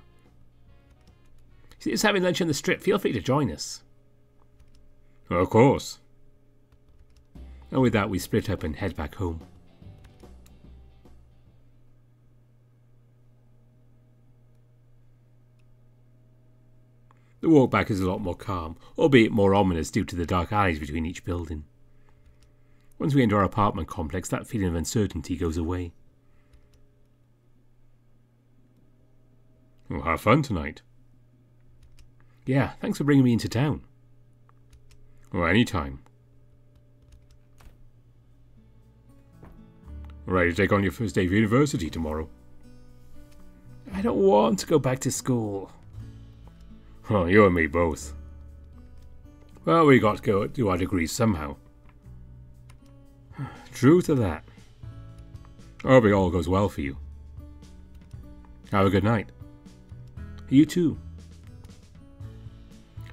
See us having lunch on the strip, feel free to join us. Of course. And with that, we split up and head back home. The walk back is a lot more calm, albeit more ominous due to the dark alleys between each building. Once we enter our apartment complex, that feeling of uncertainty goes away. We'll have fun tonight. Yeah, thanks for bringing me into town. Well, anytime. Ready to take on your first day of university tomorrow? I don't want to go back to school. Oh, you and me both. Well, we got to go do our degrees somehow. True to that. I hope it all goes well for you. Have a good night. You too.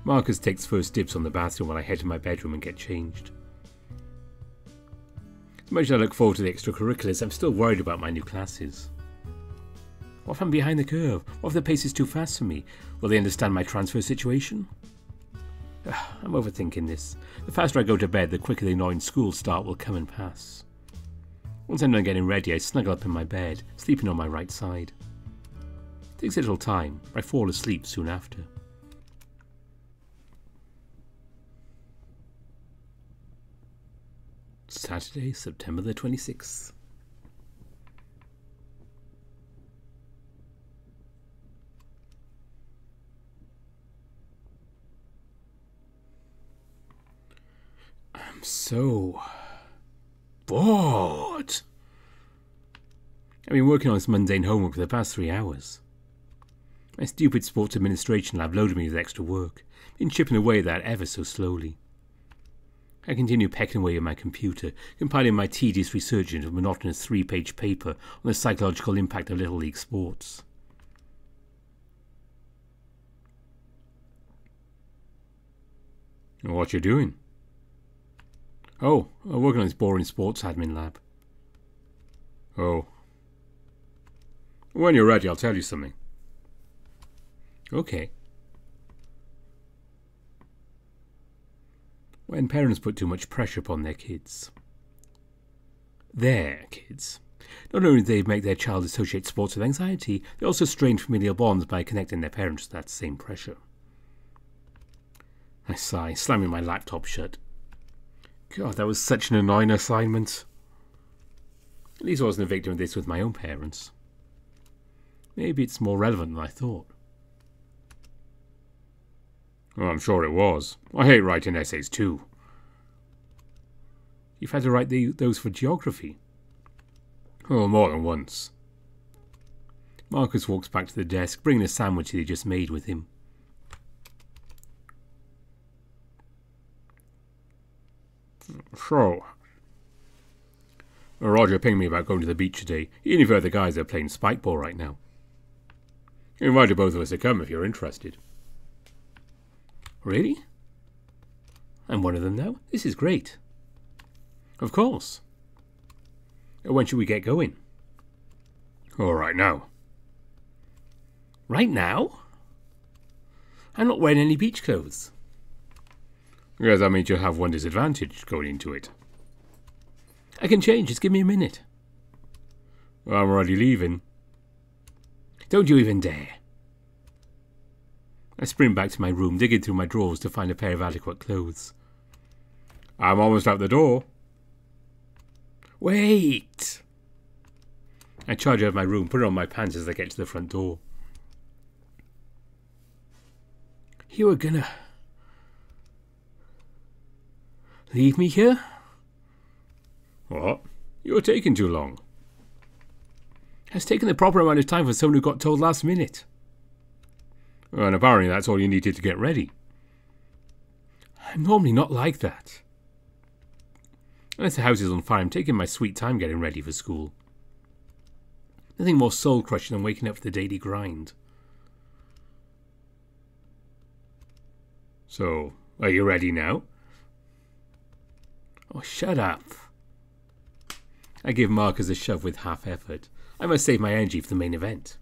Marcus takes first dibs on the bathroom while I head to my bedroom and get changed. As much as I look forward to the extracurriculars, I'm still worried about my new classes. What if I'm behind the curve? What if the pace is too fast for me? Will they understand my transfer situation? I'm overthinking this. The faster I go to bed, the quicker the annoying school start will come and pass. Once I'm done getting ready, I snuggle up in my bed, sleeping on my right side. It takes a little time, but I fall asleep soon after. Saturday, September the 26th. I'm so bored. I've been working on this mundane homework for the past 3 hours. My stupid sports administration lab loaded me with extra work, been chipping away at that ever so slowly. I continue pecking away at my computer, compiling my tedious research into a monotonous 3-page paper on the psychological impact of Little League sports. What you doing? Oh, I'm working on this boring sports admin lab. Oh. When you're ready, I'll tell you something. Okay. When parents put too much pressure upon their kids. Not only do they make their child associate sports with anxiety, they also strain familial bonds by connecting their parents to that same pressure. I sigh, slamming my laptop shut. God, that was such an annoying assignment. At least I wasn't a victim of this with my own parents. Maybe it's more relevant than I thought. Oh, I'm sure it was. I hate writing essays too. You've had to write those for geography? Oh, more than once. Marcus walks back to the desk, bringing a sandwich that he just made with him. So, Roger pinged me about going to the beach today. He and a few other guys are playing Spikeball right now. He invited both of us to come if you're interested. Really? I'm one of them now? This is great. Of course. When should we get going? Oh, right now. Right now? I'm not wearing any beach clothes. Yes, that means you'll have one disadvantage going into it. I can change, just give me a minute. Well, I'm already leaving. Don't you even dare. I sprint back to my room, digging through my drawers to find a pair of adequate clothes. I'm almost out the door. Wait! I charge out of my room, put on my pants as I get to the front door. You were gonna leave me here? What? You were taking too long. It's taken the proper amount of time for someone who got told last minute. Well, and apparently that's all you needed to get ready. I'm normally not like that. Unless the house is on fire, I'm taking my sweet time getting ready for school. Nothing more soul-crushing than waking up for the daily grind. So, are you ready now? Oh, shut up. I give Marcus a shove with half effort. I must save my energy for the main event.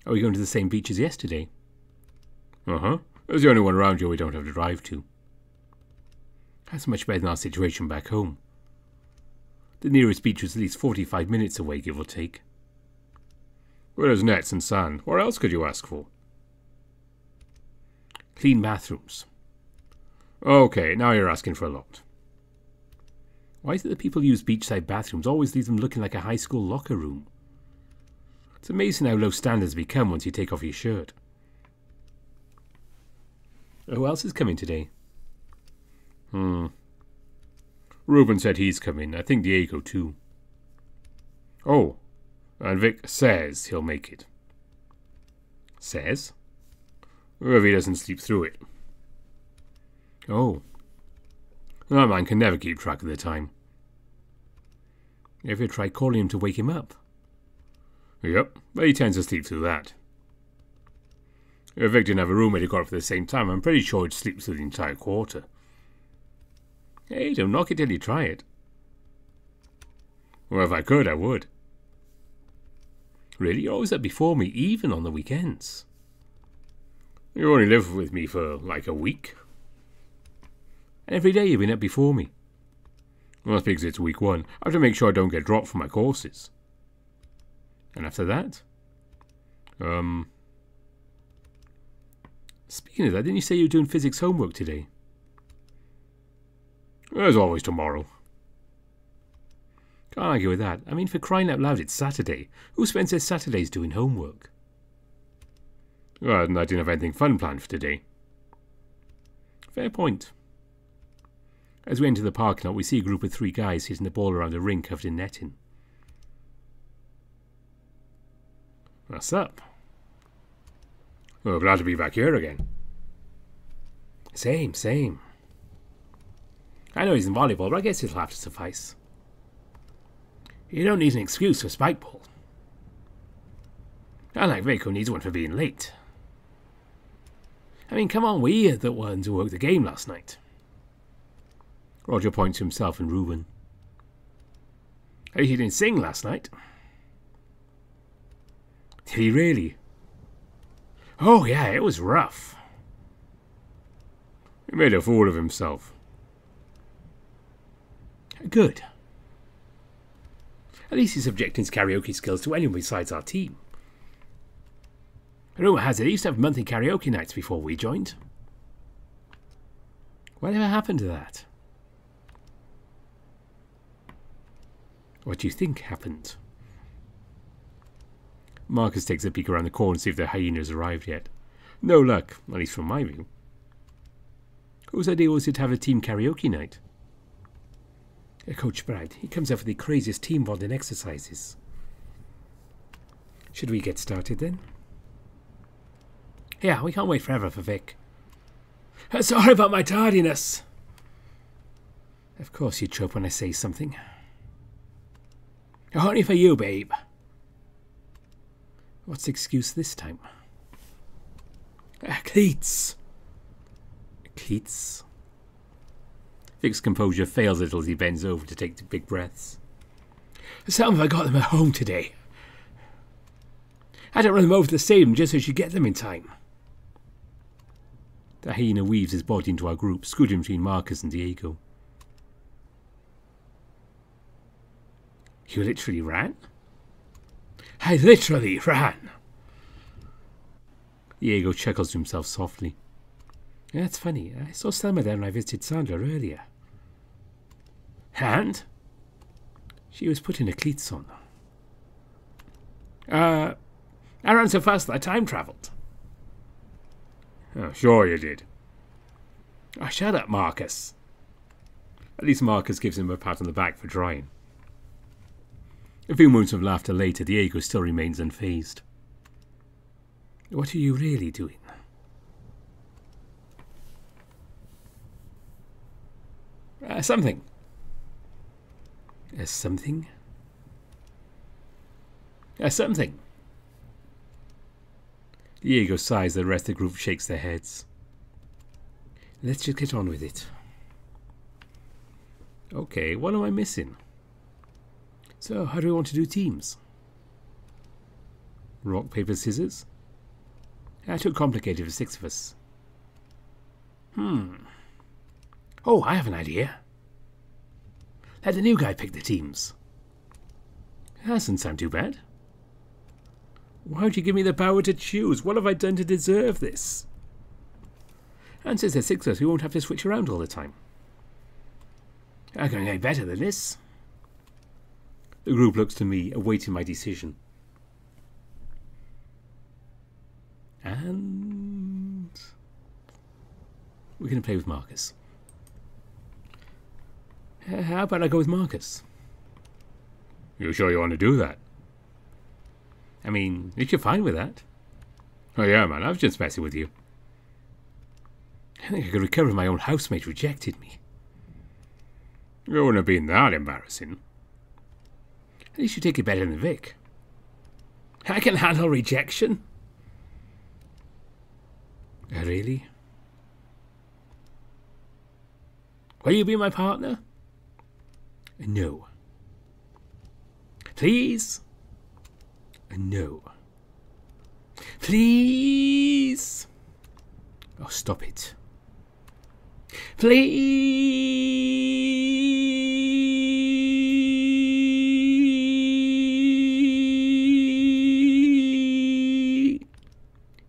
Are we going to the same beach as yesterday? Uh-huh. It's the only one around here we don't have to drive to. That's much better than our situation back home. The nearest beach was at least 45 minutes away, give or take. Well, there's nets and sand. What else could you ask for? Clean bathrooms. Okay, now you're asking for a lot. Why is it that people who use beachside bathrooms always leave them looking like a high school locker room? It's amazing how low standards become once you take off your shirt. Who else is coming today? Ruben said he's coming. I think Diego too. Oh, and Vic says he'll make it. Says? Well, if he doesn't sleep through it. Oh. That man can never keep track of the time. Ever tried calling him to wake him up? Yep, but he tends to sleep through that. If Vic didn't have a roommate who got up at the same time, I'm pretty sure he'd sleep through the entire quarter. Hey, don't knock it till you try it. Well, if I could, I would. Really? You're always up before me, even on the weekends. You only live with me for like a week. And every day you've been up before me. Well, that's because it's week 1. I have to make sure I don't get dropped from my courses. And after that? Speaking of that, didn't you say you were doing physics homework today? There's always tomorrow. Can't argue with that. I mean, for crying out loud, it's Saturday. Who spends their Saturdays doing homework? Well, I didn't have anything fun planned for today. Fair point. As we enter the parking lot, we see a group of 3 guys hitting the ball around a ring covered in netting. What's up? Oh, glad to be back here again. Same. I know he's in volleyball, but I guess it'll have to suffice. You don't need an excuse for Spikeball. Unlike Vic, who needs one for being late. I mean, come on, we're the ones who woke the game last night. Roger points to himself and Reuben. At least he didn't sing last night. Did he really? Oh yeah, it was rough. He made a fool of himself. Good. At least he's subjecting his karaoke skills to anyone besides our team. Rumour has it he used to have monthly karaoke nights before we joined. Whatever happened to that? What do you think happened? Marcus takes a peek around the corner to see if the hyena has arrived yet. No luck, at least from my view. Whose idea was it to have a team karaoke night? Coach Brad, he comes out for the craziest team bonding exercises. Should we get started then? Yeah, we can't wait forever for Vic. Sorry about my tardiness. Of course you choke when I say something. Only for you, babe. What's the excuse this time? Cleats. Cleats? Vic's composure fails a little as he bends over to take big breaths. Some I got them at home today. I had to run them over to the stadium just so she'd get them in time. The hyena weaves his body into our group, scooting between Marcus and Diego. You literally ran? I literally ran. Diego chuckles to himself softly. Yeah, that's funny. I saw Selma there when I visited Sandra earlier. And? She was putting her cleats on. I ran so fast that I time-travelled. Oh, sure you did. Oh, shut up, Marcus. At least Marcus gives him a pat on the back for trying. A few moments of laughter later, Diego still remains unfazed. What are you really doing? Something. Something? Something. Diego sighs, the rest of the group shakes their heads. Let's just get on with it. Okay, what am I missing? So, how do we want to do teams? Rock, paper, scissors? Too complicated for 6 of us. Oh, I have an idea. Let the new guy pick the teams. That doesn't sound too bad. Why would you give me the power to choose? What have I done to deserve this? And since there's 6 of us, we won't have to switch around all the time. I'm going to get better than this. The group looks to me, awaiting my decision. And we're going to play with Marcus. How about I go with Marcus? You sure you want to do that? I mean, if you're fine with that. Oh yeah, man, I was just messing with you. I think I could recover if my own housemate rejected me. It wouldn't have been that embarrassing. At least you take it better than Vic. I can handle rejection. Really? Will you be my partner? No. Please? No. Please? Oh, stop it. Please?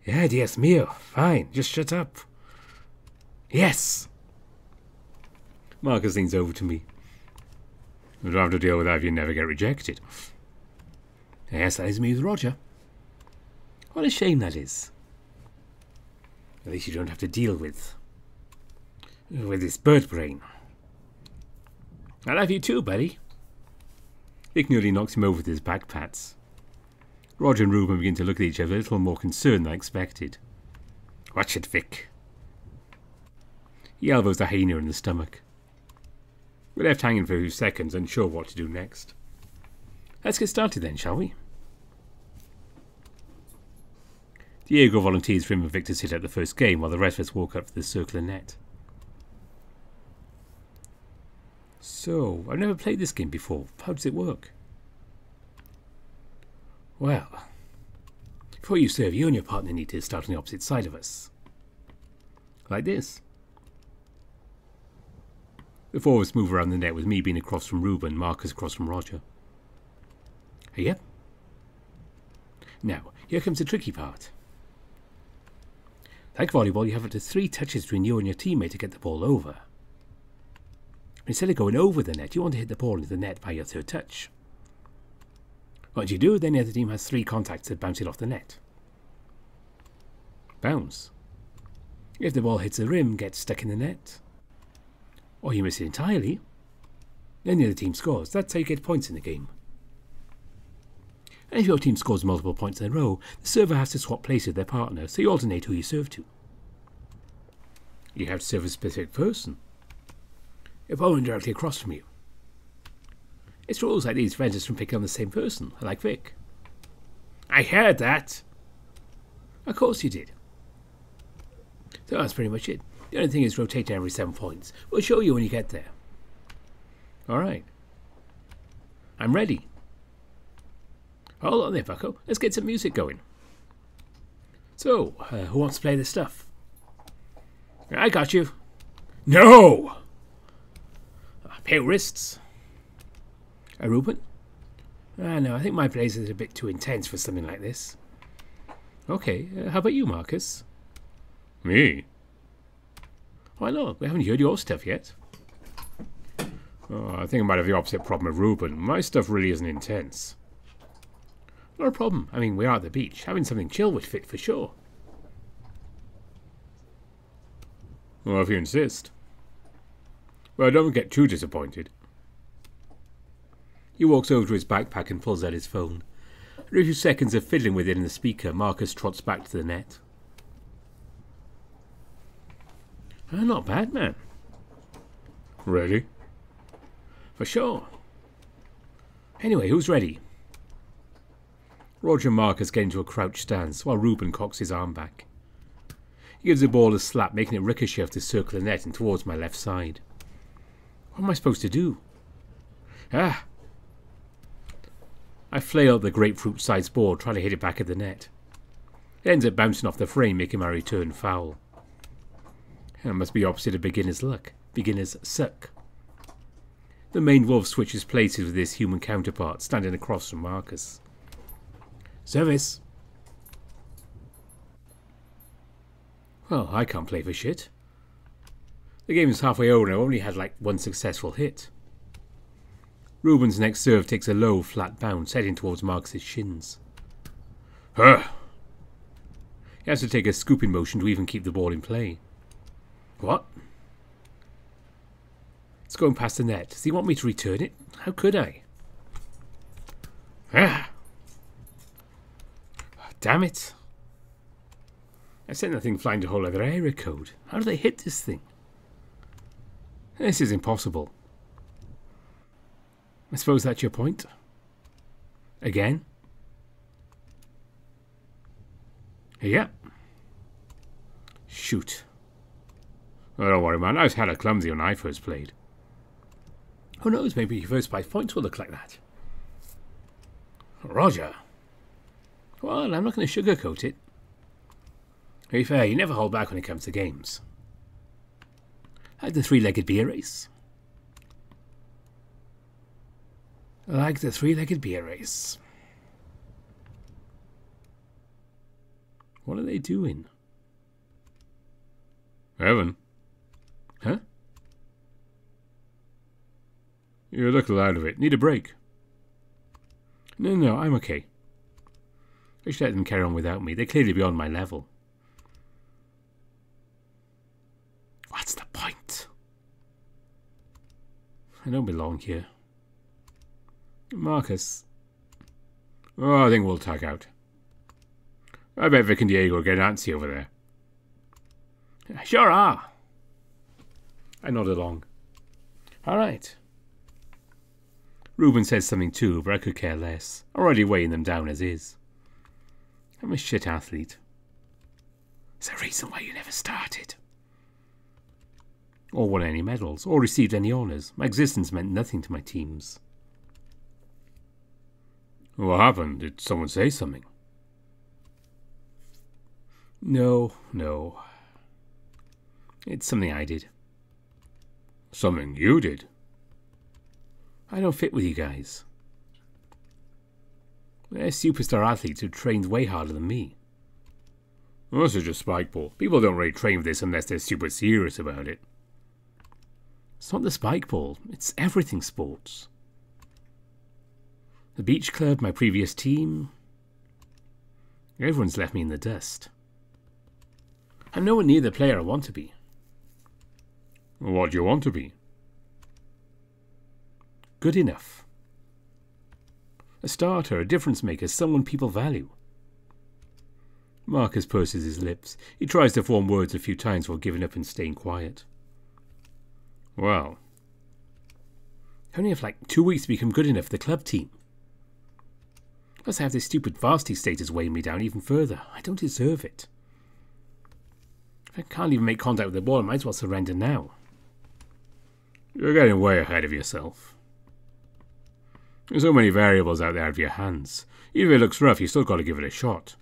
Yeah, Dios mío. Fine, just shut up. Yes. Marcus leans over to me. We'd have to deal with that if you never get rejected. Yes, that is me with Roger. What a shame that is. At least you don't have to deal with this bird brain. I love you too, buddy. Vic nearly knocks him over with his back pats. Roger and Reuben begin to look at each other a little more concerned than I expected. Watch it, Vic. He elbows the hyena in the stomach. We're left hanging for a few seconds, unsure what to do next. Let's get started then, shall we? Diego volunteers for him and Victor sit out the first game while the rest of us walk up to the circular net. So, I've never played this game before. How does it work? Well, before you serve, you and your partner need to start on the opposite side of us. Like this. The four of us move around the net with me being across from Ruben, Marcus across from Roger. Yep. Now, here comes the tricky part. Like volleyball, you have up to 3 touches between you and your teammate to get the ball over. Instead of going over the net, you want to hit the ball into the net by your 3rd touch. Once you do, then the other team has 3 contacts that bounce it off the net. Bounce. If the ball hits the rim, gets stuck in the net, or you miss it entirely, then the other team scores. That's how you get points in the game. And if your team scores multiple points in a row, the server has to swap places with their partner, so you alternate who you serve to. You have to serve a specific person. A opponent directly across from you. It's rules like these prevent us from picking on the same person, like Vic. I heard that! Of course you did. So that's pretty much it. The only thing is rotating every 7 points. We'll show you when you get there. Alright. I'm ready. Hold on there, bucko. Let's get some music going. So, who wants to play this stuff? I got you. No! Pale wrists. Ruben? No, I think my plays is a bit too intense for something like this. Okay, how about you, Marcus? Me? Why not? We haven't heard your stuff yet. Oh, I think I might have the opposite problem of Ruben. My stuff really isn't intense. Not a problem. I mean, we are at the beach. Having something chill would fit for sure. Well, if you insist. Well, don't get too disappointed. He walks over to his backpack and pulls out his phone. After a few seconds of fiddling with it in the speaker, Marcus trots back to the net. Not bad, man. Ready? For sure. Anyway, who's ready? Roger and Marcus get into a crouch stance while Ruben cocks his arm back. He gives the ball a slap, making it ricochet off the circular net and towards my left side. What am I supposed to do? Ah! I flail at the grapefruit-sized ball, trying to hit it back at the net. It ends up bouncing off the frame, making my return foul. That must be opposite of beginner's luck. Beginners suck. The main wolf switches places with his human counterpart, standing across from Marcus. Service. Well, I can't play for shit. The game is halfway over and I've only had like 1 successful hit. Ruben's next serve takes a low, flat bounce, heading towards Marcus's shins. Huh! He has to take a scooping motion to even keep the ball in play. What? It's going past the net. Does he want me to return it? How could I? Ah! Damn it! I sent that thing flying to a whole other area code. How do they hit this thing? This is impossible. I suppose that's your point? Again? Yeah. Shoot. Oh, don't worry, man. I was hella clumsy when I first played. Who knows, maybe your first 5 points will look like that. Roger. Well, I'm not going to sugarcoat it. To be fair, you never hold back when it comes to games. Like the 3-legged beer race. Like the 3-legged beer race. What are they doing? Evan? Huh? You're a little out of it. Need a break? No, I'm okay. I should let them carry on without me. They're clearly beyond my level. What's the point? I don't belong here. Marcus. Oh, I think we'll tag out. I bet Vic and Diego are getting antsy over there. Sure are. I nod along. All right. Ruben says something too, but I could care less. Already weighing them down as is. I'm a shit athlete. There's a reason why you never started. Or won any medals, or received any honours. My existence meant nothing to my teams. What happened? Did someone say something? No. It's something I did. Something you did? I don't fit with you guys. They're superstar athletes who trained way harder than me. Well, this is just Spikeball. People don't really train for this unless they're super serious about it. It's not the Spikeball. It's everything sports. The beach club, my previous team. Everyone's left me in the dust. I'm nowhere near the player I want to be. What do you want to be? Good enough. A starter, a difference maker, someone people value. Marcus purses his lips. He tries to form words a few times while giving up and staying quiet. Well, I only have like 2 weeks to become good enough for the club team. Plus I have this stupid varsity status weighing me down even further. I don't deserve it. If I can't even make contact with the ball, I might as well surrender now. You're getting way ahead of yourself. There's so many variables out there out of your hands. Even if it looks rough, you still got to give it a shot.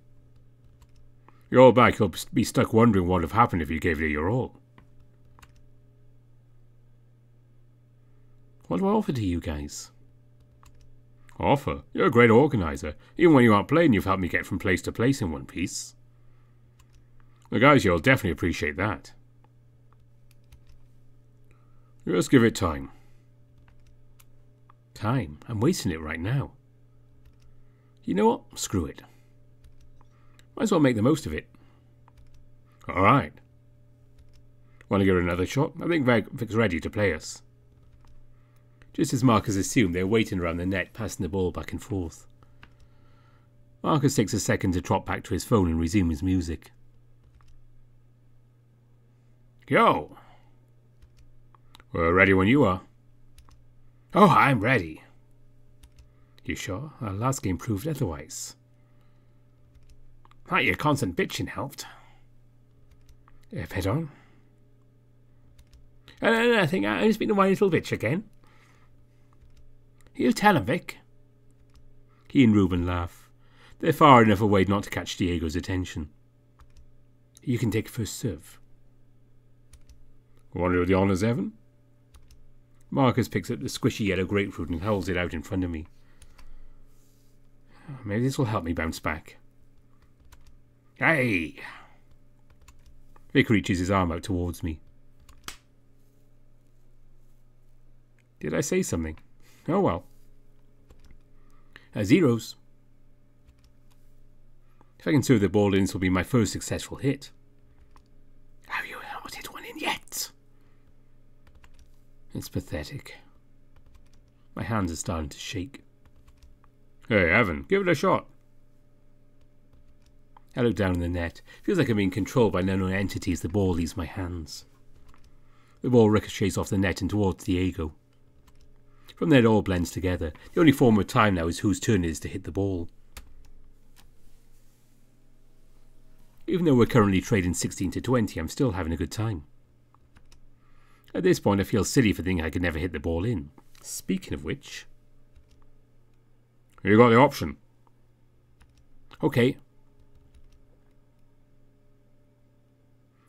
You're all back, you'll be stuck wondering what would have happened if you gave it your all. What do I offer to you guys? Offer? You're a great organizer. Even when you aren't playing, you've helped me get from place to place in one piece. The guys here will definitely appreciate that. Just give it time. Time? I'm wasting it right now. You know what? Screw it. Might as well make the most of it. Alright. Want to give it another shot? I think Vic's ready to play us. Just as Marcus assumed, they're waiting around the net, passing the ball back and forth. Marcus takes a second to trot back to his phone and resume his music. Yo! We're ready when you are. Oh, I'm ready. You sure? Our last game proved otherwise. That your constant bitching helped. Head on. I think I'm just being my little bitch again. You tell him, Vic. He and Reuben laugh. They're far enough away not to catch Diego's attention. You can take first serve. Want to do the honours, Evan? Marcus picks up the squishy yellow grapefruit and holds it out in front of me. Maybe this will help me bounce back. Hey! Vic reaches his arm out towards me. Did I say something? Oh well. Zeros. If I can serve the ball in, this will be my first successful hit. Have you not hit one in yet? It's pathetic. My hands are starting to shake. Hey, Evan, give it a shot. I look down in the net. Feels like I'm being controlled by an unknown entity as the ball leaves my hands. The ball ricochets off the net and towards Diego. From there it all blends together. The only form of time now is whose turn it is to hit the ball. Even though we're currently trading 16 to 20, I'm still having a good time. At this point I feel silly for thinking I could never hit the ball in. Speaking of which... You got the option. Okay.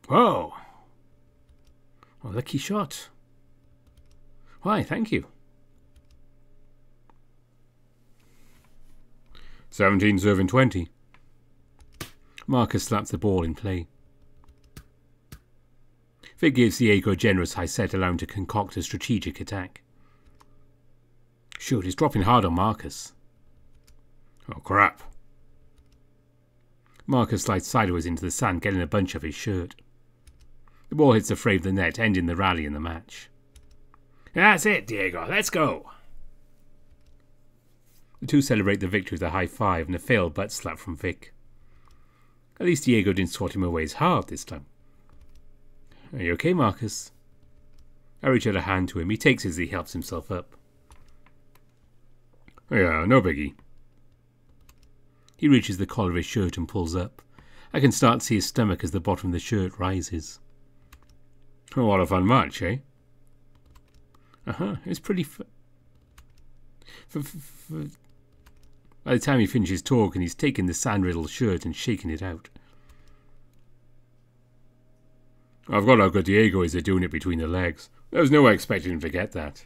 Whoa. Well, lucky shot. Why, thank you. 17 serving 20. Marcus slaps the ball in play. Vic gives Diego a generous high set, allowing him to concoct a strategic attack. Shoot, he's dropping hard on Marcus. Oh, crap. Marcus slides sideways into the sand, getting a bunch of his shirt. The ball hits the frame of the net, ending the rally in the match. That's it, Diego. Let's go. The two celebrate the victory with a high five and a failed butt slap from Vic. At least Diego didn't swat him away as hard this time. Are you okay, Marcus? I reach out a hand to him. He takes it as he helps himself up. Yeah, no biggie. He reaches the collar of his shirt and pulls up. I can start to see his stomach as the bottom of the shirt rises. Oh, what a fun match, eh? It's pretty By the time he finishes talking, he's taken the sand-riddled shirt and shaking it out. I've got how good Diego is at doing it between the legs. There was no way expecting him to get that.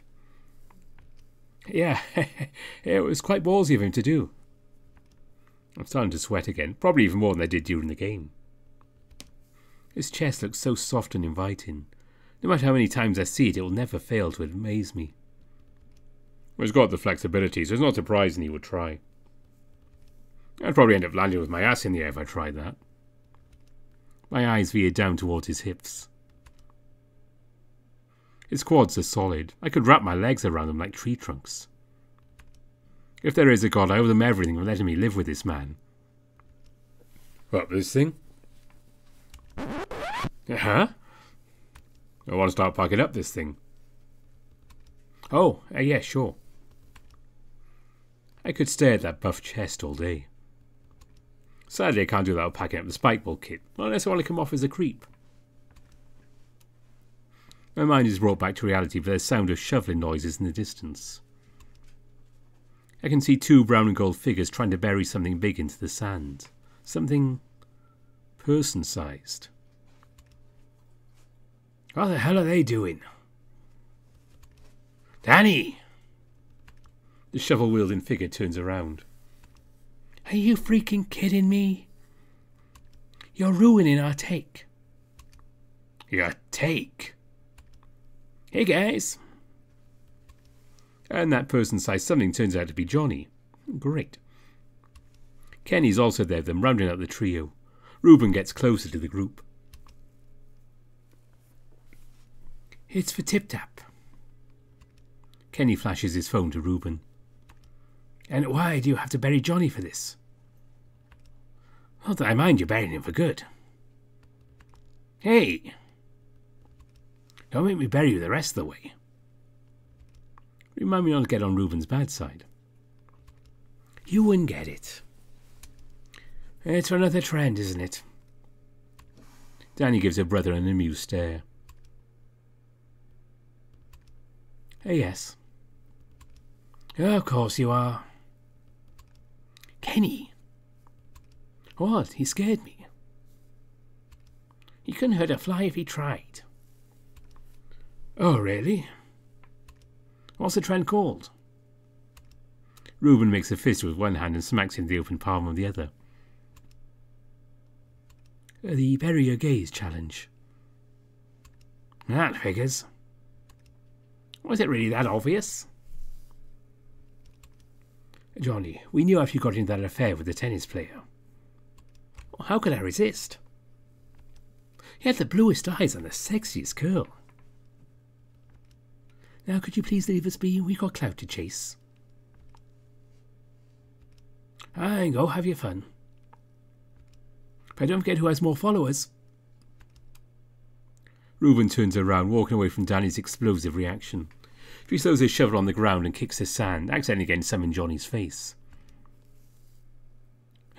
Yeah, it was quite ballsy of him to do. I'm starting to sweat again, probably even more than I did during the game. His chest looks so soft and inviting. No matter how many times I see it, it will never fail to amaze me. Well, he's got the flexibility, so it's not surprising he would try. I'd probably end up landing with my ass in the air if I tried that. My eyes veered down towards his hips. His quads are solid. I could wrap my legs around them like tree trunks. If there is a God, I owe them everything for letting me live with this man. What, this thing? Huh? I want to start packing up this thing. Oh, yeah, sure. I could stare at that buff chest all day. Sadly, I can't do that without packing up the Spikeball kit, not unless I want to come off as a creep. My mind is brought back to reality by the sound of shoveling noises in the distance. I can see two brown and gold figures trying to bury something big into the sand. Something person-sized. What the hell are they doing? Danny! The shovel-wielding figure turns around. Are you freaking kidding me? You're ruining our take. Your take? Hey guys. And that person-sized something turns out to be Johnny. Great. Kenny's also there, them rounding out the trio. Reuben gets closer to the group. It's for Tip-Tap. Kenny flashes his phone to Reuben. And why do you have to bury Johnny for this? Not that I mind you burying him for good. Hey! Don't make me bury you the rest of the way. Remind me not to get on Reuben's bad side. You wouldn't get it. It's for another trend, isn't it? Danny gives her brother an amused stare. Yes. Oh, of course you are. Kenny. What? He scared me. He couldn't hurt a fly if he tried. Oh, really? What's the trend called? Reuben makes a fist with one hand and smacks in the open palm of the other. The Bury Your Gaze challenge. That figures. Was it really that obvious? Johnny, we knew after you got into that affair with the tennis player. How could I resist? He had the bluest eyes and the sexiest girl. Now could you please leave us be? We got clout to chase. Aye, go have your fun. But don't forget who has more followers. Reuben turns around, walking away from Danny's explosive reaction. She throws his shovel on the ground and kicks the sand, accidentally getting some in Johnny's face.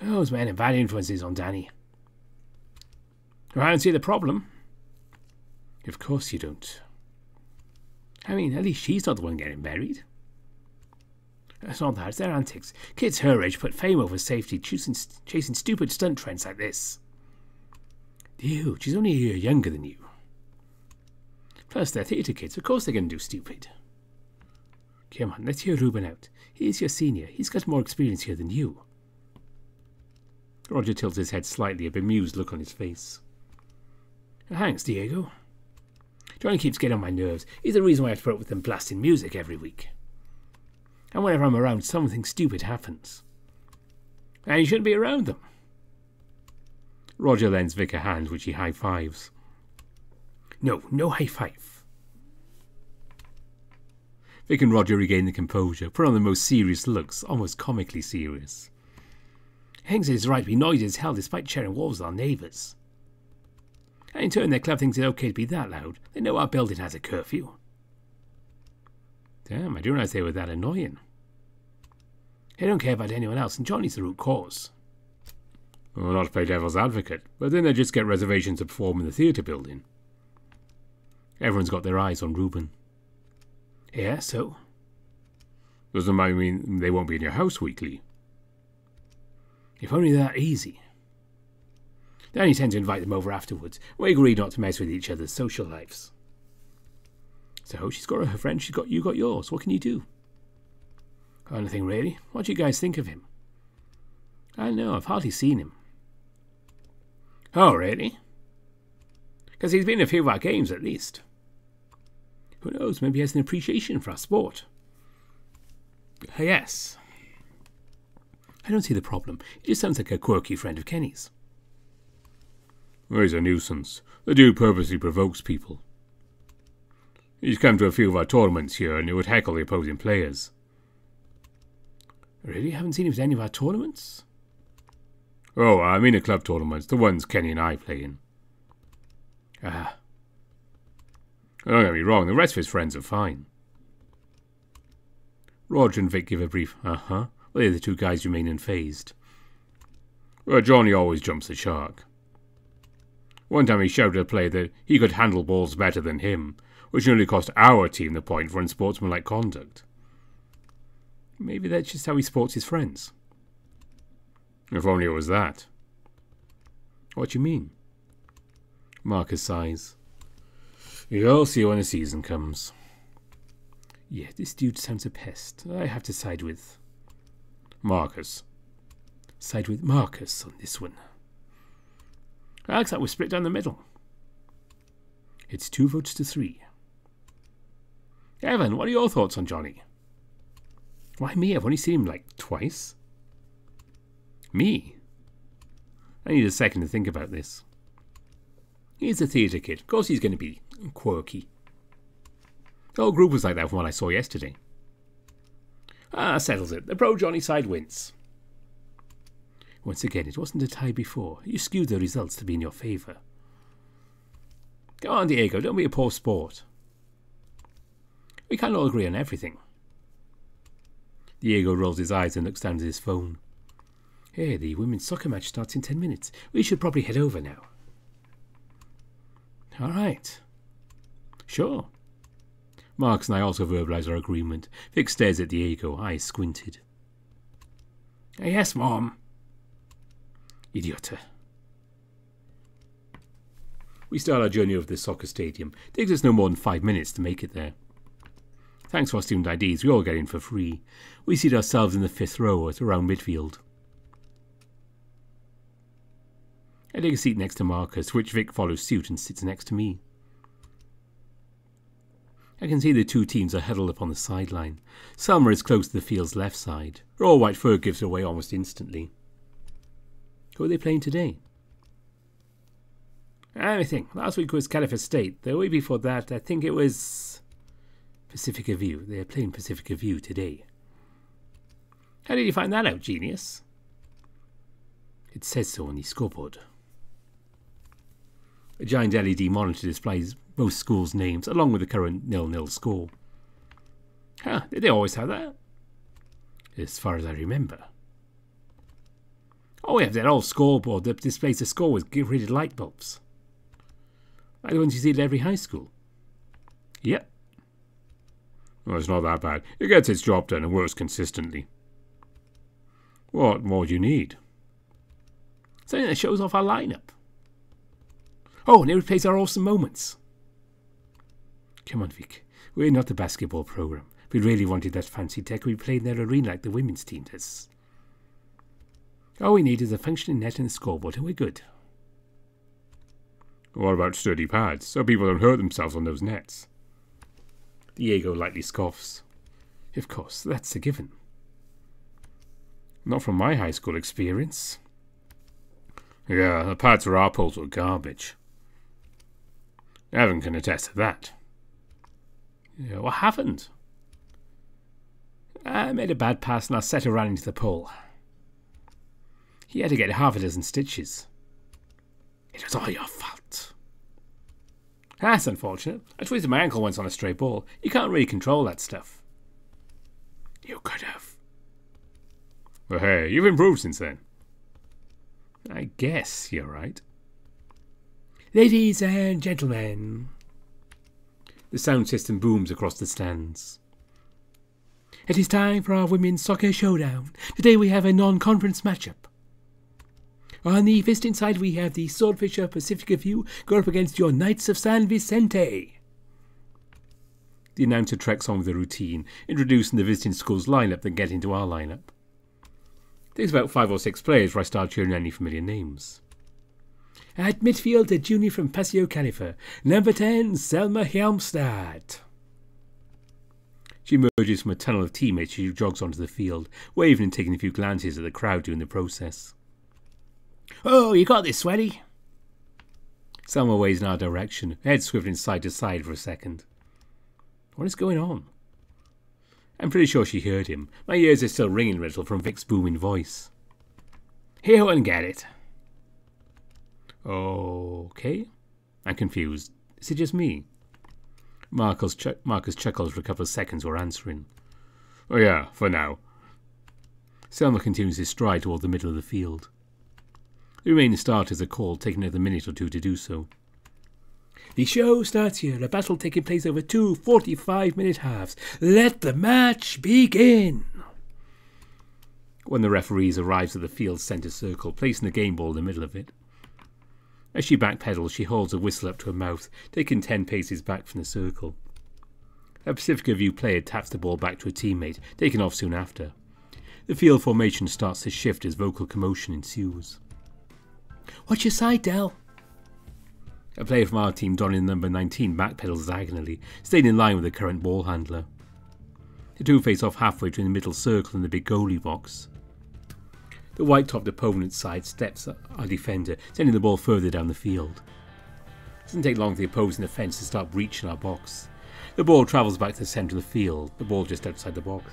Those men have bad influences on Danny. I don't see the problem. Of course you don't. I mean, at least she's not the one getting buried. It's not that, it's their antics. Kids her age put fame over safety, chasing stupid stunt trends like this. Dude, she's only a year younger than you. Plus, they're theatre kids, of course they're going to do stupid. Come on, let's hear Reuben out. He's your senior, he's got more experience here than you. Roger tilts his head slightly, a bemused look on his face. Thanks, Diego. Johnny keeps getting on my nerves. He's the reason why I have to put up with them blasting music every week. And whenever I'm around, something stupid happens. And you shouldn't be around them. Roger lends Vic a hand, which he high-fives. No high five. Vic and Roger regain the composure, put on the most serious looks, almost comically serious. Hanks is right to be noisy as hell despite sharing walls with our neighbours. And in turn, their club thinks it's okay to be that loud. They know our building has a curfew. Damn, I didn't realize they were that annoying. They don't care about anyone else, and Johnny's the root cause. Well, not to play devil's advocate, but then they just get reservations to perform in the theatre building. Everyone's got their eyes on Reuben. Yeah, so? Doesn't mean they won't be in your house weekly. If only that easy. They only tend to invite them over afterwards. We agreed not to mess with each other's social lives. So she's got her friend, you got yours. What can you do? Got anything really? What do you guys think of him? I don't know, I've hardly seen him. Oh, really? Because he's been in a few of our games at least. Who knows, maybe he has an appreciation for our sport. Yes. I don't see the problem. He just sounds like a quirky friend of Kenny's. Well, he's a nuisance. The dude purposely provokes people. He's come to a few of our tournaments here and he would heckle the opposing players. Really? Haven't seen him at any of our tournaments? Oh, I mean the club tournaments, the ones Kenny and I play in. Ah. Don't get me wrong, the rest of his friends are fine. Roger and Vic give a brief well, they're the two guys remain unfazed. Well, Johnny always jumps the shark. One time he shouted at a player that he could handle balls better than him, which nearly cost our team the point for unsportsmanlike conduct. Maybe that's just how he sports his friends. If only it was that. What do you mean? Marcus sighs. You'll see when the season comes. Yeah, this dude sounds a pest. I have to side with Marcus. Side with Marcus on this one. Looks like we're split down the middle. It's 2 votes to 3. Evan, what are your thoughts on Johnny? Why me? I've only seen him like twice. Me? I need a second to think about this. He's a theatre kid. Of course he's going to be quirky. The whole group was like that from what I saw yesterday. Ah, settles it. The pro-Johnny side wins. Once again, it wasn't a tie before. You skewed the results to be in your favour. Go on, Diego, don't be a poor sport. We can't all agree on everything. Diego rolls his eyes and looks down at his phone. Hey, the women's soccer match starts in 10 minutes. We should probably head over now. All right. Sure. Marcus and I also verbalise our agreement. Vic stares at Diego, eyes squinted. Yes, Mom. Idiota. We start our journey over the soccer stadium. It takes us no more than 5 minutes to make it there. Thanks to our student IDs, we all get in for free. We seat ourselves in the 5th row at around midfield. I take a seat next to Marcus, which Vic follows suit and sits next to me. I can see the two teams are huddled up on the sideline. Selma is close to the field's left side. Her all-white fur gives her away almost instantly. Who are they playing today? Anything. Last week was Caliphate State. The week before that, I think it was Pacifica View. They are playing Pacifica View today. How did you find that out, genius? It says so on the scoreboard. A giant LED monitor displays most schools' names, along with the current 0-0 score. Huh, did they always have that? As far as I remember. Oh, we have that old scoreboard that displays the score with grid light bulbs. Like the ones you see at every high school. Yep. Well, it's not that bad. It gets its job done and works consistently. What more do you need? Something that shows off our lineup. Oh, and it replays our awesome moments. Come on, Vic. We're not the basketball program. If we really wanted that fancy tech, we'd play in their arena like the women's team does. All we need is a functioning net and a scoreboard, and we're good. What about sturdy pads, so people don't hurt themselves on those nets? Diego lightly scoffs. Of course, that's a given. Not from my high school experience. Yeah, the pads for our poles were garbage. Evan can attest to that. Yeah, what happened? I made a bad pass and our setter ran into the pole. He had to get half a dozen stitches. It was all your fault. That's unfortunate. I twisted my ankle once on a stray ball. You can't really control that stuff. You could have. Well, hey, you've improved since then. I guess you're right. Ladies and gentlemen. The sound system booms across the stands. It is time for our women's soccer showdown. Today we have a non-conference matchup. On the visiting side we have the Swordfish of Pacifica View go up against your Knights of San Vicente. The announcer treks on with the routine, introducing the visiting school's lineup, then getting to our lineup. It takes about 5 or 6 players where I start cheering any familiar names. At midfield, a junior from Paseo Califa, number 10, Selma Helmstad. She emerges from a tunnel of teammates as she jogs onto the field, waving and taking a few glances at the crowd during the process. Oh, you got this, Sweaty. Selma waves in our direction, her head swiveling side to side for a second. What is going on? I'm pretty sure she heard him. My ears are still ringing a little from Vic's booming voice. Here and get it. Okay. I'm confused. Is it just me? Marcus chuckles for a couple of seconds while answering. Oh yeah, for now. Selma continues his stride toward the middle of the field. The remaining starters are called, taking another minute or two to do so. The show starts here, a battle taking place over 2 45-minute halves. Let the match begin! One of the referees arrives at the field's centre circle, placing the game ball in the middle of it. As she backpedals, she holds a whistle up to her mouth, taking 10 paces back from the circle. A Pacifica View player taps the ball back to a teammate, taking off soon after. The field formation starts to shift as vocal commotion ensues. Watch your side, Del. A player from our team, donning number 19, backpedals diagonally, staying in line with the current ball handler. The two face off halfway between the middle circle and the big goalie box. The white-topped opponent's side steps our defender, sending the ball further down the field. It doesn't take long for the opposing defence to start breaching our box. The ball travels back to the centre of the field, the ball just outside the box.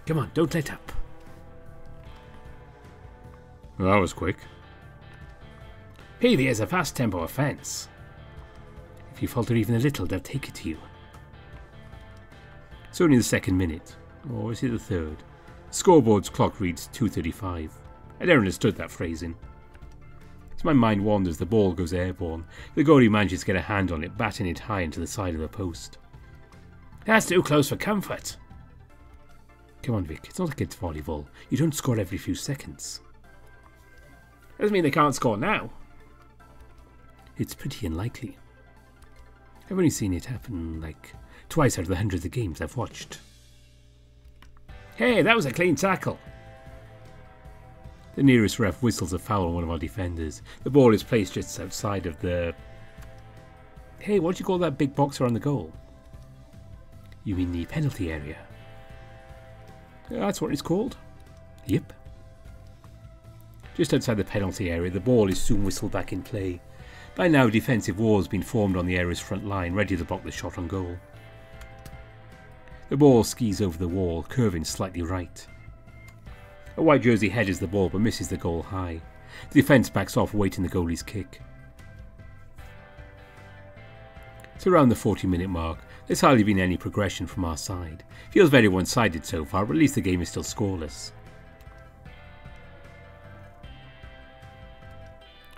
Come on, don't let up. Well, that was quick. Hey, there's a fast tempo offence. If you falter even a little, they'll take it to you. It's only the second minute, or is it the third? Scoreboard's clock reads 2:35. I never understood that phrasing. As my mind wanders, the ball goes airborne. The goalie manages to get a hand on it, batting it high into the side of the post. That's too close for comfort. Come on, Vic, it's not like it's volleyball. You don't score every few seconds. Doesn't mean they can't score now. It's pretty unlikely. I've only seen it happen, like, twice out of the hundreds of games I've watched. Hey, that was a clean tackle. The nearest ref whistles a foul on one of our defenders. The ball is placed just outside of the... Hey, what do you call that big box around the goal? You mean the penalty area? That's what it's called. Yep. Just outside the penalty area, the ball is soon whistled back in play. By now, a defensive wall has been formed on the area's front line, ready to block the shot on goal. The ball skis over the wall, curving slightly right. A white jersey headers the ball but misses the goal high. The defence backs off, waiting the goalie's kick. It's around the 40-minute mark. There's hardly been any progression from our side. Feels very one-sided so far, but at least the game is still scoreless.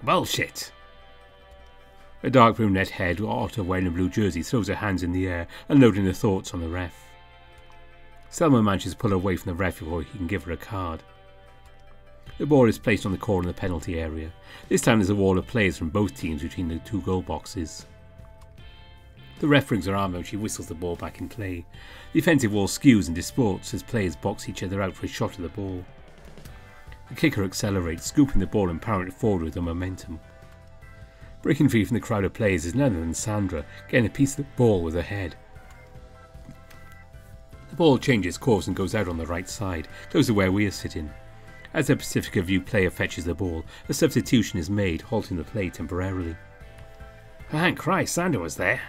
Bullshit! A dark brunette head, otter wearing a blue jersey, throws her hands in the air, unloading her thoughts on the ref. Selma manages to pull her away from the ref before he can give her a card. The ball is placed on the corner of the penalty area. This time there's a wall of players from both teams between the two goal boxes. The ref rings her arm out and she whistles the ball back in play. The defensive wall skews and distorts as players box each other out for a shot of the ball. The kicker accelerates, scooping the ball and powering it forward with the momentum. Breaking free from the crowd of players is none other than Sandra, getting a piece of the ball with her head. The ball changes course and goes out on the right side, close to where we are sitting. As a Pacifica View player fetches the ball, a substitution is made, halting the play temporarily. Thank Christ, Sandra was there.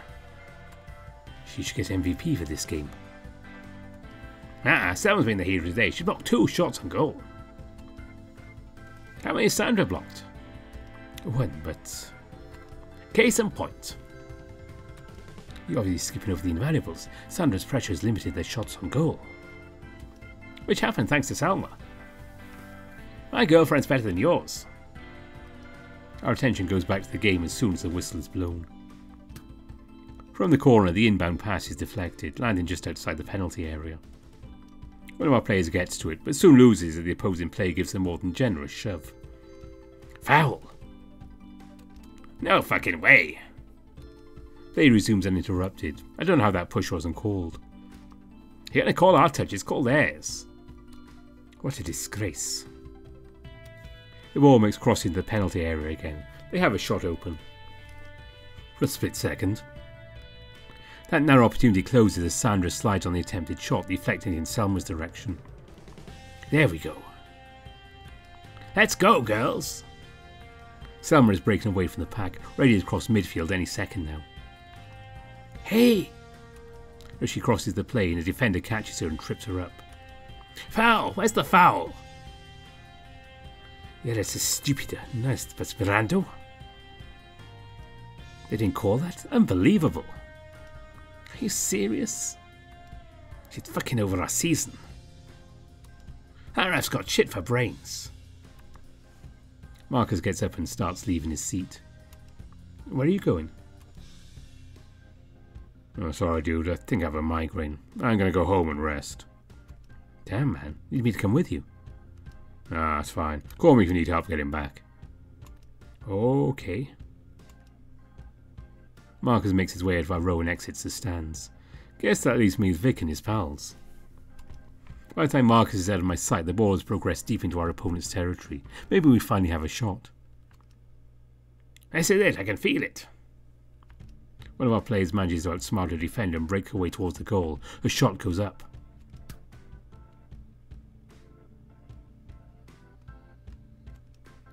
She should get MVP for this game. Selma's been the hero today. She blocked 2 shots on goal. How many has Sandra blocked? 1, but... Case in point. You're obviously skipping over the invariables. Sandra's pressure has limited their shots on goal. Which happened thanks to Selma. My girlfriend's better than yours. Our attention goes back to the game as soon as the whistle is blown. From the corner, the inbound pass is deflected, landing just outside the penalty area. One of our players gets to it, but soon loses as the opposing player gives a more than generous shove. Foul! No fucking way! Play resumes uninterrupted. I don't know how that push wasn't called. You're gonna call our touch, it's called theirs. What a disgrace. The ball makes crossing the penalty area again. They have a shot open. For a split second. That narrow opportunity closes as Sandra slides on the attempted shot, deflecting in Selma's direction. There we go. Let's go, girls! Selma is breaking away from the pack, ready to cross midfield any second now. Hey! As she crosses the plane, a defender catches her and trips her up. Foul! Where's the foul? Yeah, that's a stupid. Nice, but Sperando. They didn't call that? Unbelievable. Are you serious? She's fucking over our season. That ref's got shit for brains. Marcus gets up and starts leaving his seat. Where are you going? Oh, sorry, dude. I think I have a migraine. I'm gonna go home and rest. Damn, man. Need me to come with you? Ah, that's fine. Call me if you need help getting back. Okay. Marcus makes his way out of our row and exits the stands. Guess that leaves me with Vic and his pals. By the time Marcus is out of my sight, the ball has progressed deep into our opponent's territory. Maybe we finally have a shot. This is it, I can feel it. One of our players manages to outsmart a defender and break away towards the goal. A shot goes up.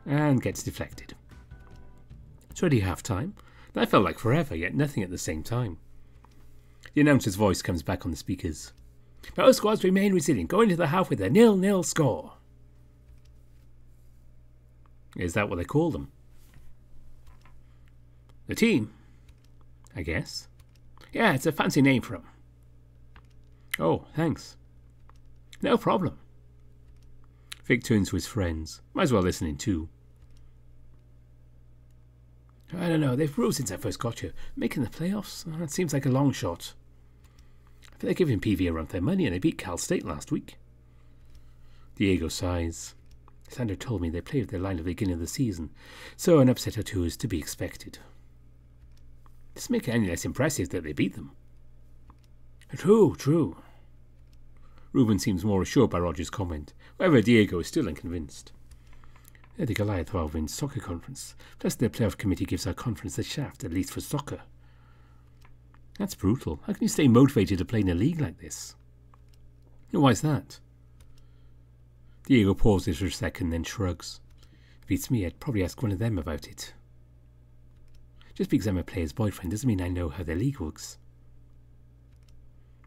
And gets deflected. It's already half time. That felt like forever, yet nothing at the same time. The announcer's voice comes back on the speakers. Both squads remain resilient, going to the half with a 0-0 score. Is that what they call them? The team? I guess. Yeah, it's a fancy name for them. Oh, thanks. No problem. Vic turns to his friends. Might as well listen in too. I don't know, they've ruled since I first got you. Making the playoffs? Oh, that seems like a long shot. I feel like giving PV a run for their money and they beat Cal State last week. Diego sighs. Sandra told me they played with their line at the beginning of the season, so an upset or two is to be expected. Doesn't make it any less impressive that they beat them. True, true. Ruben seems more assured by Roger's comment. However, Diego is still unconvinced. They're the Goliath of our Women's Soccer Conference. Plus their playoff committee gives our conference the shaft, at least for soccer. That's brutal. How can you stay motivated to play in a league like this? Why's that? Diego pauses for a second, then shrugs. If it's me, I'd probably ask one of them about it. Just because I'm a player's boyfriend doesn't mean I know how their league works.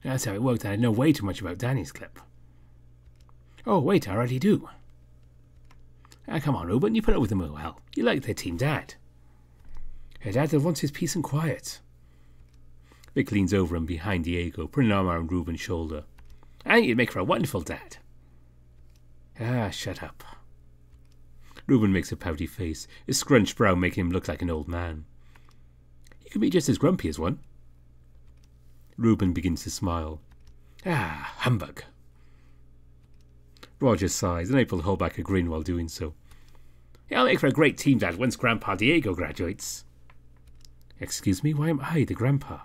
That's how it worked, and I know way too much about Danny's club. Oh, wait, I already do. Come on, Ruben, you put up with them well. You like their team, Dad. Her dad that wants his peace and quiet. Vic leans over him behind Diego, putting an arm around Ruben's shoulder. I think you'd make for a wonderful dad. Ah, shut up. Ruben makes a pouty face, his scrunched brow making him look like an old man. You could be just as grumpy as one. Ruben begins to smile. Ah, humbug. Roger sighs, unable to hold back a grin while doing so. I'll make for a great team, Dad, once Grandpa Diego graduates. Excuse me, why am I the grandpa?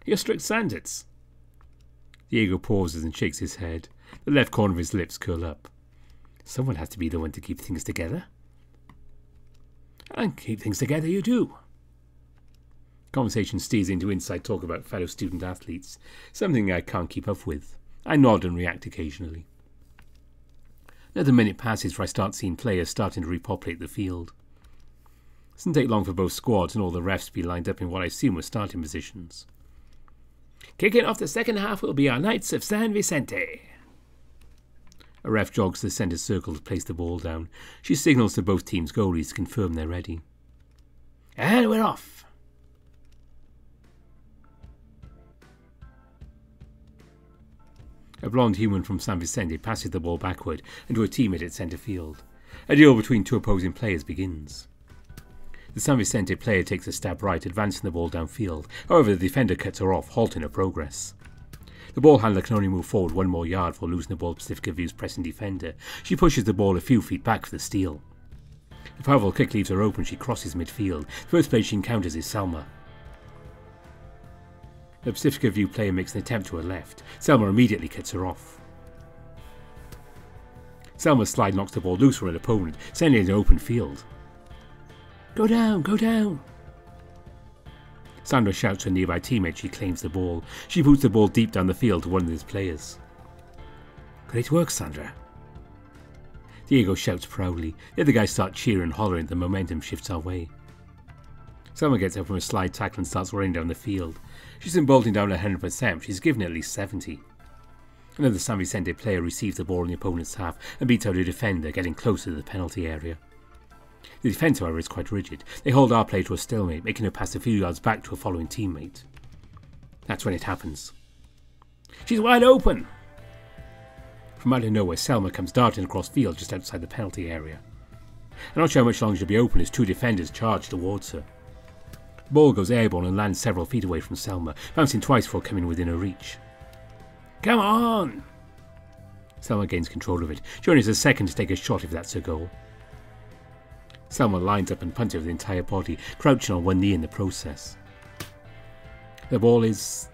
Your strict standards. Diego pauses and shakes his head. The left corner of his lips curl up. Someone has to be the one to keep things together. And keep things together you do. Conversation steers into inside talk about fellow student athletes, something I can't keep up with. I nod and react occasionally. Another minute passes before I start seeing players starting to repopulate the field. It doesn't take long for both squads and all the refs to be lined up in what I assume were starting positions. Kicking off the second half will be our Knights of San Vicente. A ref jogs to the centre circle to place the ball down. She signals to both teams' goalies to confirm they're ready. And we're off. A blonde human from San Vicente passes the ball backward into a teammate at centre field. A duel between two opposing players begins. The San Vicente player takes a stab right, advancing the ball downfield. However, the defender cuts her off, halting her progress. The ball handler can only move forward 1 more yard for losing the ball to Pacifica View's pressing defender. She pushes the ball a few feet back for the steal. The powerful kick leaves her open. She crosses midfield. The first player she encounters is Selma. The Pacifica View player makes an attempt to her left. Selma immediately cuts her off. Selma's slide knocks the ball loose from an opponent, sending it in an open field. Go down, go down! Sandra shouts to a nearby teammate. She claims the ball. She boots the ball deep down the field to one of his players. Great work, Sandra. Diego shouts proudly. The other guys start cheering and hollering. The momentum shifts our way. Selma gets up from a slide tackle and starts running down the field. She's been bolting down 100%. She's given at least 70. Another San Vicente player receives the ball in the opponent's half and beats out a defender, getting closer to the penalty area. The defence, however, is quite rigid. They hold our play to a stalemate, making her pass a few yards back to a following teammate. That's when it happens. She's wide open! From out of nowhere, Selma comes darting across field just outside the penalty area. I'm not sure how much longer she'll be open as two defenders charge towards her. The ball goes airborne and lands several feet away from Selma, bouncing twice before coming within her reach. Come on! Selma gains control of it. She only has a second to take a shot if that's her goal. Selma lines up and punts it with the entire body, crouching on one knee in the process. The ball is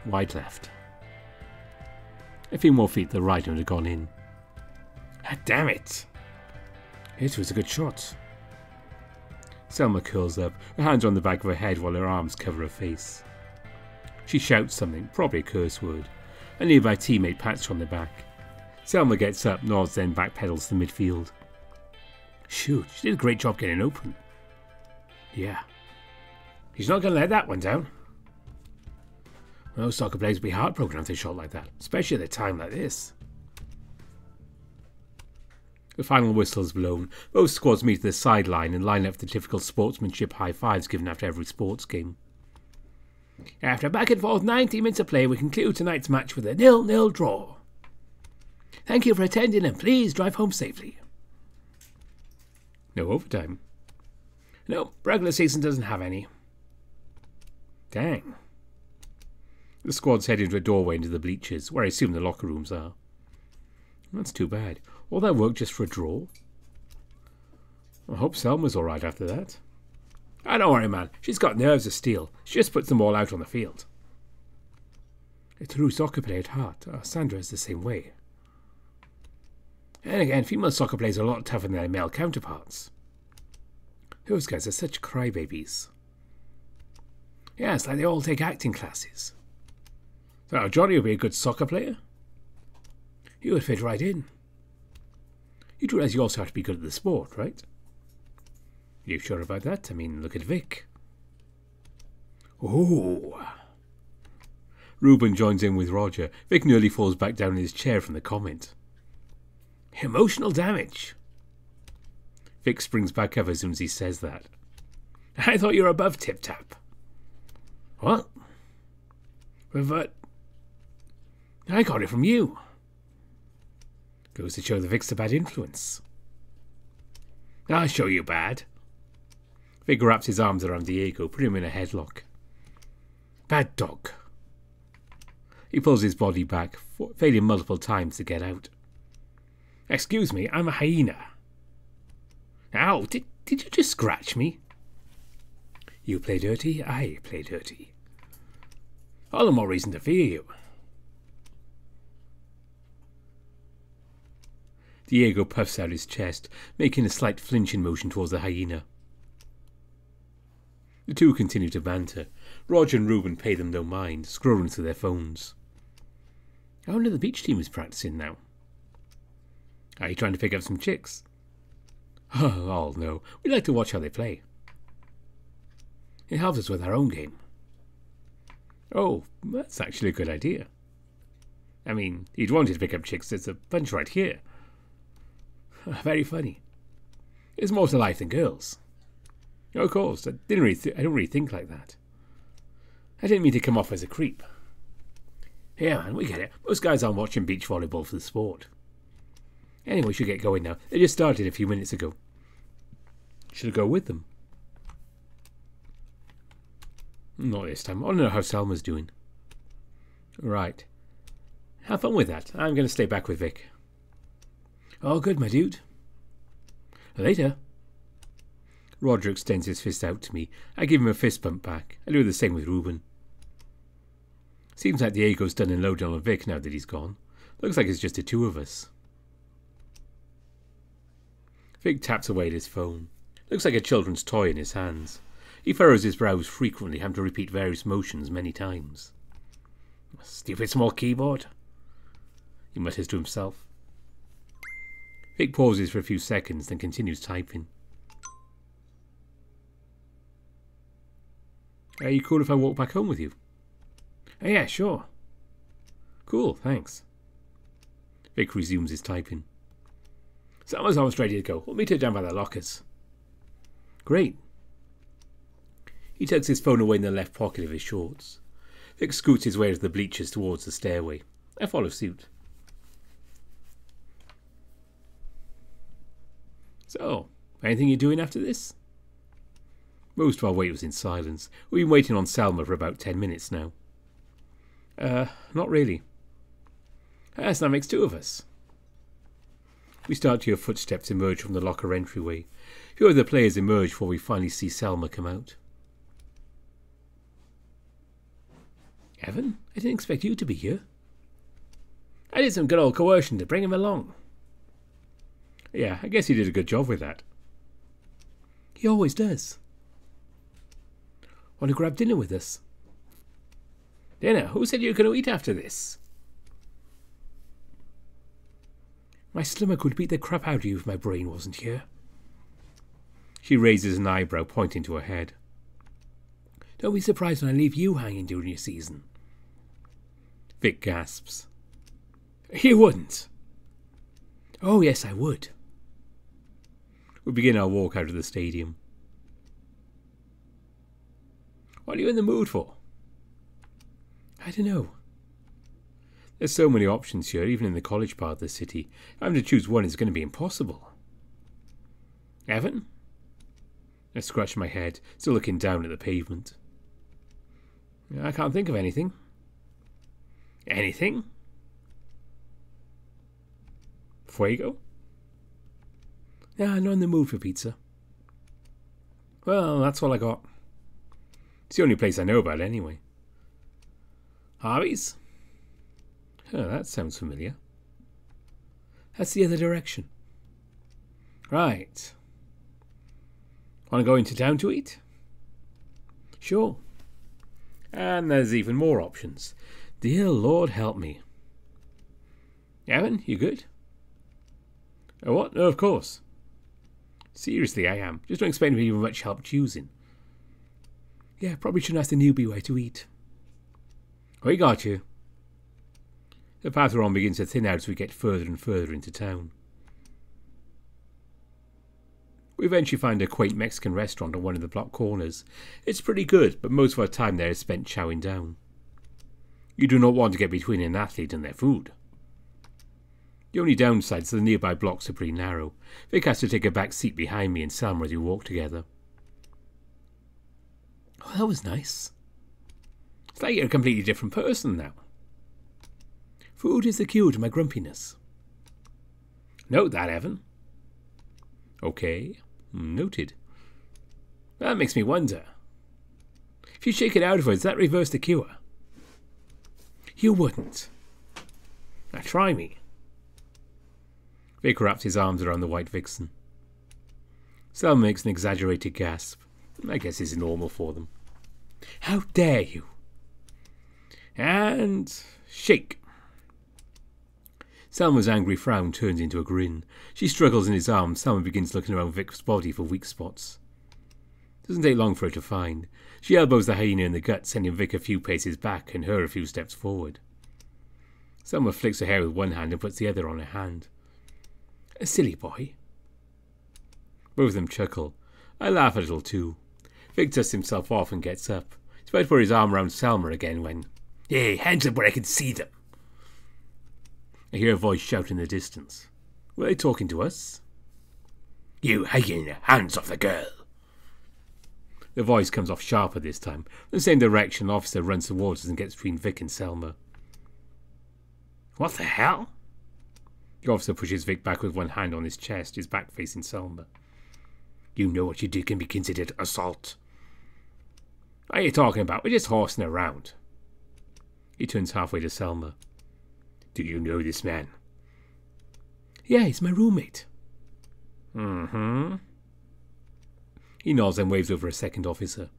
wide left. A few more feet to the right and it had gone in. Ah, damn it! It was a good shot. Selma curls up, her hands on the back of her head while her arms cover her face. She shouts something, probably a curse word. A nearby teammate pats her on the back. Selma gets up, nods, then backpedals to midfield. Shoot, she did a great job getting open. Yeah. She's not going to let that one down. Most soccer players would be heartbroken after a shot like that, especially at a time like this. The final whistle is blown. Both squads meet at the sideline and line up for the typical sportsmanship high-fives given after every sports game. After a back-and-forth 90 minutes of play, we conclude tonight's match with a 0-0 draw. Thank you for attending and please drive home safely. No overtime. No, regular season doesn't have any. Dang. The squads head into a doorway into the bleachers, where I assume the locker rooms are. That's too bad. All that work just for a draw? I hope Selma's alright after that. Don't worry, man. She's got nerves of steel. She just puts them all out on the field. A true soccer player at heart. Sandra is the same way. And again, female soccer players are a lot tougher than their male counterparts. Those guys are such crybabies. Yeah, it's like they all take acting classes. So Johnny would be a good soccer player? He would fit right in. You realise you also have to be good at the sport, right? You sure about that? I mean, look at Vic. Oh. Ruben joins in with Roger. Vic nearly falls back down in his chair from the comment. Emotional damage. Vic springs back up as soon as he says that. I thought you were above tip-tap. What? But I got it from you. Goes to show the Vic's a bad influence. I'll show you bad. Vic wraps his arms around Diego, putting him in a headlock. Bad dog. He pulls his body back, failing multiple times to get out. Excuse me, I'm a hyena. Ow, did you just scratch me? You play dirty, I play dirty. All the more reason to fear you. Diego puffs out his chest, making a slight flinching motion towards the hyena. The two continue to banter. Roger and Ruben pay them no mind, scrolling through their phones. I wonder the beach team is practicing now. Are you trying to pick up some chicks? Oh, no. We like to watch how they play. It helps us with our own game. Oh, that's actually a good idea. I mean, you'd wanted to pick up chicks. There's a bunch right here. Very funny. There's more to life than girls. Oh, of course, I don't really think like that. I didn't mean to come off as a creep. Yeah, man, we get it. Most guys aren't watching beach volleyball for the sport. Anyway, we should get going now. They just started a few minutes ago. Should I go with them? Not this time. I want to know how Selma's doing. Right. Have fun with that. I'm going to stay back with Vic. Oh, good, my dude. Later. Roger extends his fist out to me. I give him a fist bump back. I do the same with Reuben. Seems like Diego's done and loaded on Vic now that he's gone. Looks like it's just the two of us. Vic taps away at his phone. Looks like a children's toy in his hands. He furrows his brows frequently, having to repeat various motions many times. Stupid small keyboard, he mutters to himself. Vic pauses for a few seconds, then continues typing. Are you cool if I walk back home with you? Oh, yeah, sure. Cool, thanks. Vic resumes his typing. Selma's almost ready to go. We'll meet her down by the lockers. Great. He tucks his phone away in the left pocket of his shorts. Vic scoots his way to the bleachers towards the stairway. I follow suit. So, anything you're doing after this? Most of our wait was in silence. We've been waiting on Selma for about 10 minutes now. Not really. So that makes two of us. We start to hear footsteps emerge from the locker entryway. A few other players emerge before we finally see Selma come out. Evan, I didn't expect you to be here. I did some good old coercion to bring him along. Yeah, I guess he did a good job with that. He always does. Want to grab dinner with us? Dinner? Who said you were going to eat after this? My stomach would beat the crap out of you if my brain wasn't here. She raises an eyebrow, pointing to her head. Don't be surprised when I leave you hanging during your season. Vic gasps. You wouldn't. Oh, yes, I would. We begin our walk out of the stadium. What are you in the mood for? I don't know. There's so many options here, even in the college part of the city. Having to choose one is going to be impossible. Evan? I scratch my head, still looking down at the pavement. I can't think of anything. Anything? Fuego? I'm not in the mood for pizza. Well, that's all I got. It's the only place I know about anyway. Harvey's? Oh, that sounds familiar. That's the other direction. Right. Want to go into town to eat? Sure. And there's even more options. Dear Lord help me. Evan, you good? Oh, what? No, of course. Seriously, I am. Just don't expect me to have much help choosing. Yeah, probably shouldn't ask the newbie where to eat. We got you. The path we're on begins to thin out as we get further and further into town. We eventually find a quaint Mexican restaurant on one of the block corners. It's pretty good, but most of our time there is spent chowing down. You do not want to get between an athlete and their food. The only downside is the nearby blocks are pretty narrow. Vic has to take a back seat behind me and Selma as we walk together. Oh, that was nice. It's like you're a completely different person now. Food is the cure to my grumpiness. Note that, Evan. Okay, noted. That makes me wonder. If you shake it out of her, does that reverse the cure? You wouldn't. Now try me. Vic wraps his arms around the white vixen. Selma makes an exaggerated gasp. I guess it's normal for them. How dare you? And shake. Selma's angry frown turns into a grin. She struggles in his arms. Selma begins looking around Vic's body for weak spots. Doesn't take long for her to find. She elbows the hyena in the gut, sending Vic a few paces back and her a few steps forward. Selma flicks her hair with one hand and puts the other on her hand. A silly boy. Both of them chuckle. I laugh a little too. Vic dusts himself off and gets up. He's about to put his arm around Selma again when... Hey, hands up where I can see them. I hear a voice shout in the distance. Were they talking to us? You hyena, hands off the girl. The voice comes off sharper this time. In the same direction, the officer runs towards us and gets between Vic and Selma. What the hell? The officer pushes Vic back with one hand on his chest, his back facing Selma. You know what you did can be considered assault. What are you talking about? We're just horsing around. He turns halfway to Selma. Do you know this man? Yeah, he's my roommate. Mm-hmm. He nods and waves over a second officer.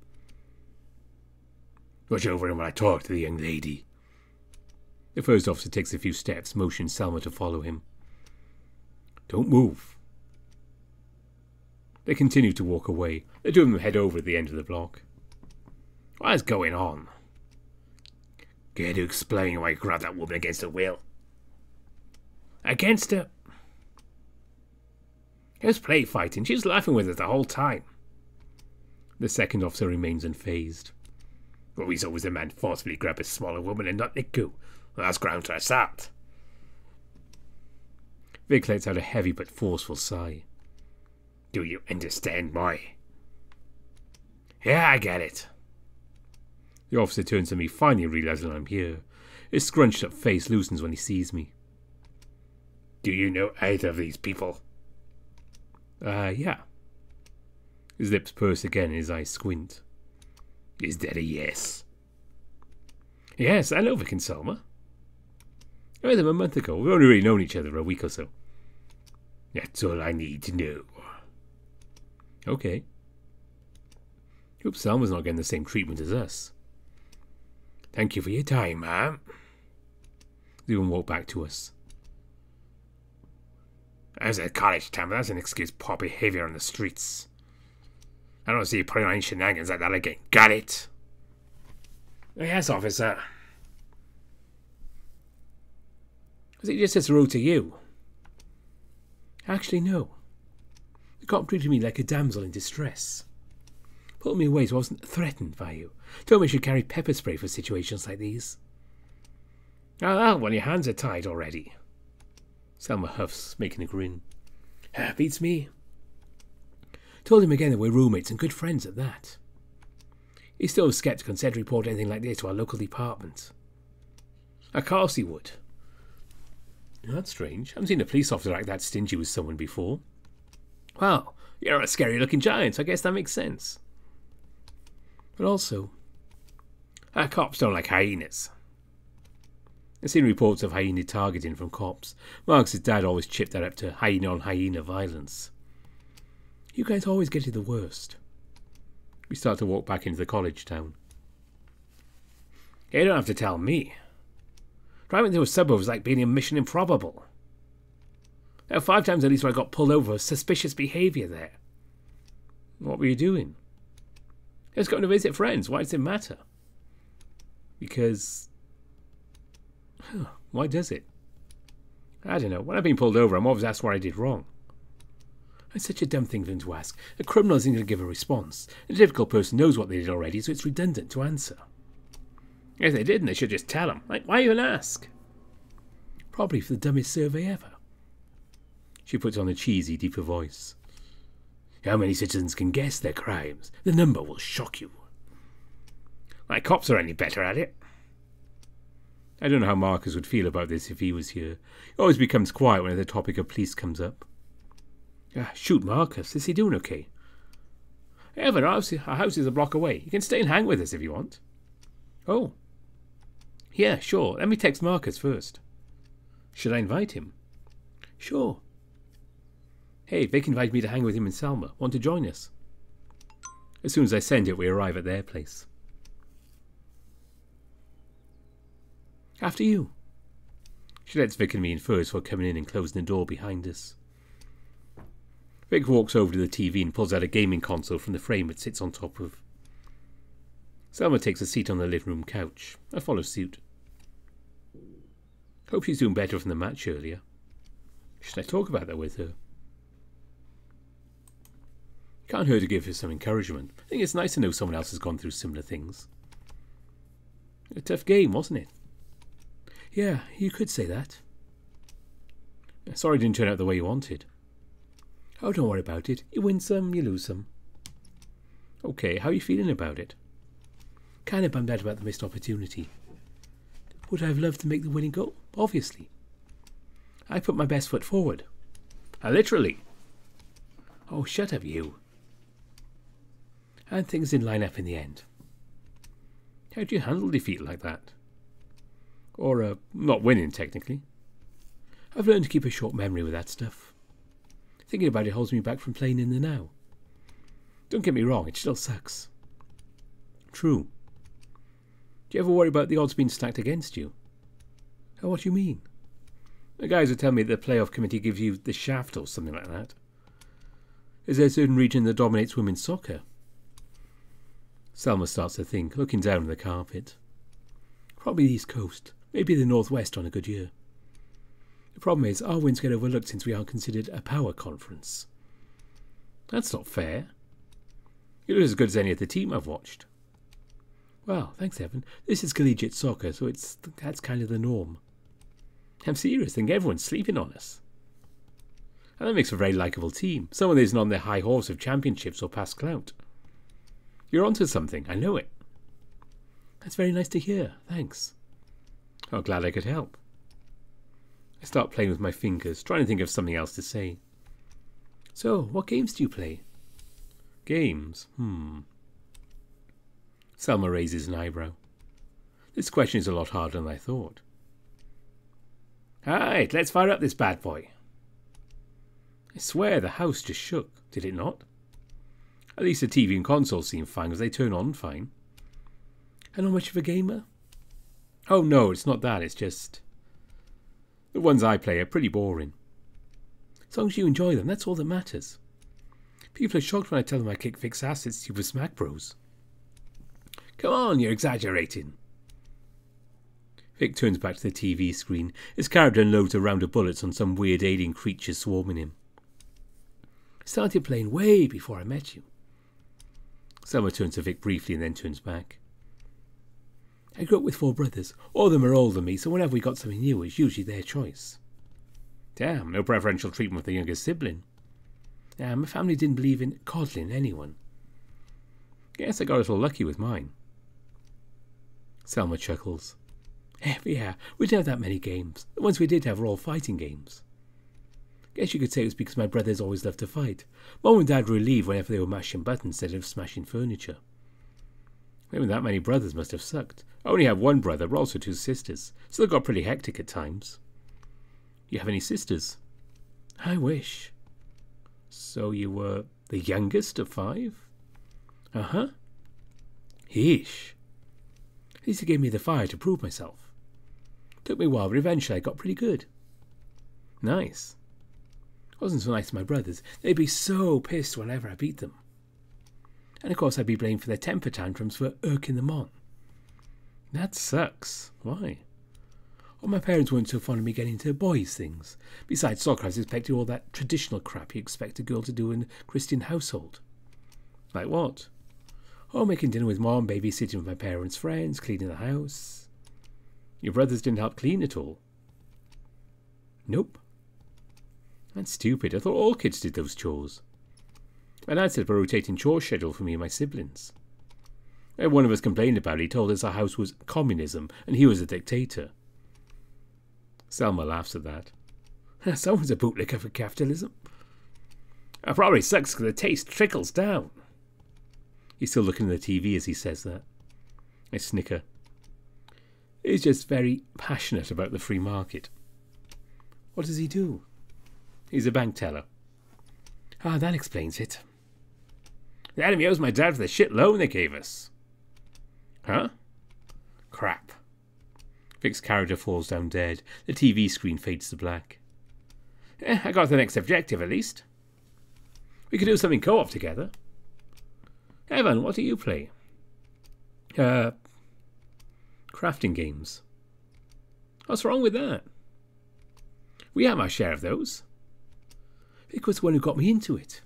Watch over him when I talk to the young lady. The first officer takes a few steps, motions Selma to follow him. Don't move. They continue to walk away. The two of them head over at the end of the block. What is going on? Care to explain why you grabbed that woman against her will? Against her? It was play fighting. She was laughing with us the whole time. The second officer remains unfazed. Always a man forcefully grab a smaller woman and not let go. Well, that's ground to assault. Vic lets out a heavy but forceful sigh. Do you understand why? Yeah, I get it. The officer turns to me, finally realizing I'm here. His scrunched up face loosens when he sees me. Do you know either of these people? Yeah. His lips purse again and his eyes squint. Is that a yes? Yes, I know Vic and Selma. I met them a month ago. We've only really known each other a week or so. That's all I need to know. Okay. Hope Selma's not getting the same treatment as us. Thank you for your time, ma'am. They won't walk back to us. As a college town, but that's an excuse poor behaviour on the streets. I don't see you putting on any shenanigans like that again. Got it? Yes, officer. Was it just as rude to you? Actually, no. The cop treated me like a damsel in distress. Pulled me away so I wasn't threatened by you. Told me I should carry pepper spray for situations like these. Ah, well, your hands are tied already. Selma huffs, making a grin. Beats me. Told him again that we're roommates and good friends at that. He's still sceptical and said to report anything like this to our local department. Of course he would. That's strange. I haven't seen a police officer like that stingy with someone before. Well, you're a scary-looking giant, so I guess that makes sense. But also, our cops don't like hyenas. I've seen reports of hyena targeting from cops. Mark's dad always chipped that up to hyena-on-hyena violence. You guys always get to the worst. We start to walk back into the college town. You don't have to tell me. Driving through a suburb is like being in Mission Improbable. There were 5 times at least where I got pulled over for suspicious behaviour there. What were you doing? I was going to visit friends. Why does it matter? Because... why does it? I don't know. When I've been pulled over, I'm always asked what I did wrong. It's such a dumb thing for them to ask. A criminal isn't going to give a response. A typical person knows what they did already, so it's redundant to answer. If they didn't, they should just tell them. Like, why even ask? Probably for the dumbest survey ever. She puts on a cheesy, deeper voice. How many citizens can guess their crimes? The number will shock you. My cops are any better at it. I don't know how Marcus would feel about this if he was here. He always becomes quiet when the topic of police comes up. Shoot, Marcus. Is he doing okay? Evan, our house is a block away. You can stay and hang with us if you want. Oh. Yeah, sure. Let me text Marcus first. Should I invite him? Sure. Hey, Vic invited me to hang with him and Selma. Want to join us? As soon as I send it, we arrive at their place. After you. She lets Vic and me in first before coming in and closing the door behind us. Vic walks over to the TV and pulls out a gaming console from the frame it sits on top of. Selma takes a seat on the living room couch. I follow suit. Hope she's doing better from the match earlier. Should I talk about that with her? Can't hurt to give her some encouragement. I think it's nice to know someone else has gone through similar things. A tough game, wasn't it? Yeah, you could say that. Sorry it didn't turn out the way you wanted. Oh, don't worry about it. You win some, you lose some. Okay, how are you feeling about it? Kind of bummed out about the missed opportunity. Would I have loved to make the winning goal? Obviously. I put my best foot forward. Literally. Oh, shut up, you. And things didn't line up in the end. How do you handle defeat like that? Or, not winning, technically. I've learned to keep a short memory with that stuff. Thinking about it holds me back from playing in the now. Don't get me wrong, it still sucks. True. Do you ever worry about the odds being stacked against you? Oh, what do you mean? The guys would tell me that the playoff committee gives you the shaft or something like that. Is there a certain region that dominates women's soccer? Selma starts to think, looking down at the carpet. Probably the East Coast, maybe the Northwest on a good year. The problem is, our wins get overlooked since we aren't considered a power conference. That's not fair. You look as good as any other team I've watched. Well, thanks, Evan. This is collegiate soccer, so that's kind of the norm. I'm serious, I think everyone's sleeping on us. And that makes a very likeable team. Someone that isn't on their high horse of championships or past clout. You're onto something, I know it. That's very nice to hear, thanks. Oh, glad I could help. I start playing with my fingers, trying to think of something else to say. So, what games do you play? Games? Selma raises an eyebrow. This question is a lot harder than I thought. Alright, let's fire up this bad boy. I swear the house just shook, did it not? At least the TV and console seem fine because they turn on fine. And not much of a gamer? Oh no, it's not that, it's just... The ones I play are pretty boring. As long as you enjoy them, that's all that matters. People are shocked when I tell them I kick Vic's ass at Super Smack Bros. Come on, you're exaggerating. Vic turns back to the TV screen. His character unloads a round of bullets on some weird alien creature swarming him. I started playing way before I met you. Selma turns to Vic briefly and then turns back. I grew up with 4 brothers. All of them are older than me, so whenever we got something new, it's usually their choice. Damn, no preferential treatment with the younger sibling. My family didn't believe in coddling anyone. Guess I got a little lucky with mine. Selma chuckles. Yeah, we didn't have that many games. The ones we did have were all fighting games. Guess you could say it was because my brothers always loved to fight. Mom and Dad were relieved whenever they were mashing buttons instead of smashing furniture. Maybe that many brothers must have sucked. I only have one brother, but also 2 sisters, so it got pretty hectic at times. You have any sisters? I wish. So you were the youngest of 5? Uh-huh. Yeesh. At least it gave me the fire to prove myself. Took me a while, but eventually I got pretty good. Nice. Wasn't so nice to my brothers. They'd be so pissed whenever I beat them. And of course I'd be blamed for their temper tantrums for irking them on. That sucks. Why? Well, my parents weren't so fond of me getting into boys' things. Besides, soccer, I was expecting all that traditional crap you expect a girl to do in a Christian household. Like what? Oh, making dinner with Mom, babysitting with my parents' friends, cleaning the house. Your brothers didn't help clean at all? Nope. That's stupid. I thought all kids did those chores. My dad set up a rotating chore schedule for me and my siblings. When one of us complained about it, he told us our house was communism and he was a dictator. Selma laughs at that. Someone's a bootlicker for capitalism. It probably sucks because the taste trickles down. He's still looking at the TV as he says that. I snicker. He's just very passionate about the free market. What does he do? He's a bank teller. Ah, that explains it. The enemy owes my dad for the shit loan they gave us. Huh? Crap. Vic's character falls down dead. The TV screen fades to black. I got the next objective, at least. We could do something co-op together. Evan, what do you play? Crafting games. What's wrong with that? We have our share of those. Vic was the one who got me into it.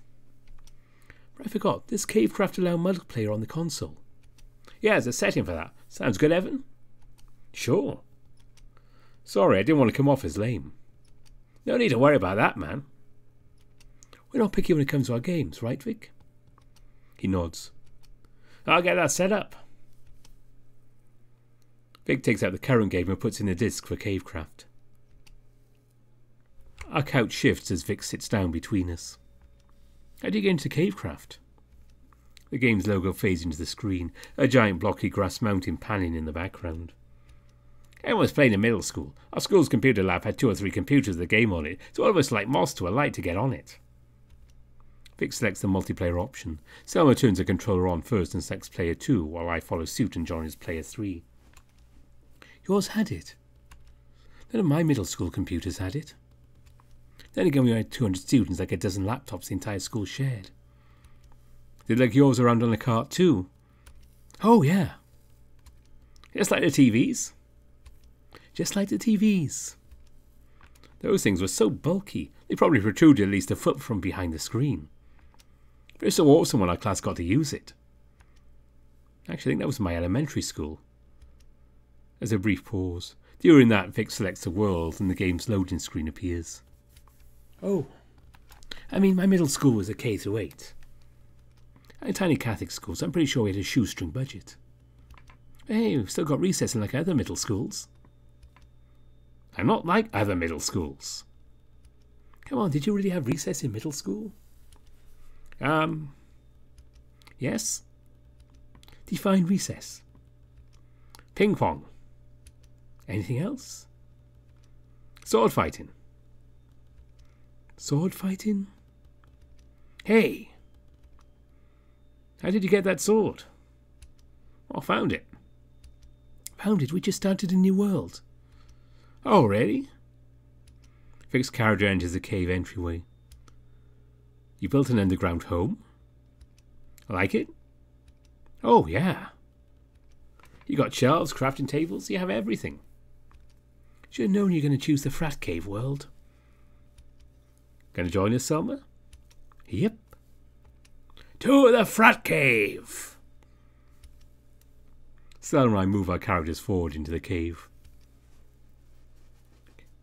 But I forgot, does Cavecraft allow multiplayer on the console? Yeah, there's a setting for that. Sounds good, Evan? Sure. Sorry, I didn't want to come off as lame. No need to worry about that, man. We're not picky when it comes to our games, right, Vic? He nods. I'll get that set up. Vic takes out the current game and puts in the disc for Cavecraft. Our couch shifts as Vic sits down between us. How do you get into Cavecraft? The game's logo fades into the screen, a giant blocky grass mountain panning in the background. Everyone was playing in middle school. Our school's computer lab had 2 or 3 computers with the game on it, so all of us like moths to a light to get on it. Vic selects the multiplayer option. Selma turns the controller on first and selects player 2, while I follow suit and join as player 3. Yours had it. None of my middle school computers had it. Then again, we had 200 students, like a dozen laptops the entire school shared. Did like yours around on the cart too? Oh, yeah. Just like the TVs. Just like the TVs. Those things were so bulky, they probably protruded at least a foot from behind the screen. But it was so awesome when our class got to use it. Actually, I think that was my elementary school. There's a brief pause. During that, Vic selects the world and the game's loading screen appears. Oh. I mean, my middle school was a K through 8. In tiny Catholic schools, I'm pretty sure we had a shoestring budget. Hey, we've still got recess in like other middle schools. I'm not like other middle schools. Come on, did you really have recess in middle school? Yes. Define recess. Ping pong. Anything else? Sword fighting. Sword fighting? Hey! How did you get that sword? Oh, found it. Found it? We just started a new world. Oh, really? Vic's character enters the cave entryway. You built an underground home? Like it? Oh, yeah. You got shelves, crafting tables, you have everything. Should have known you're going to choose the frat cave world. Gonna join us, Selma? Yep. To the frat cave! Selma and I move our characters forward into the cave.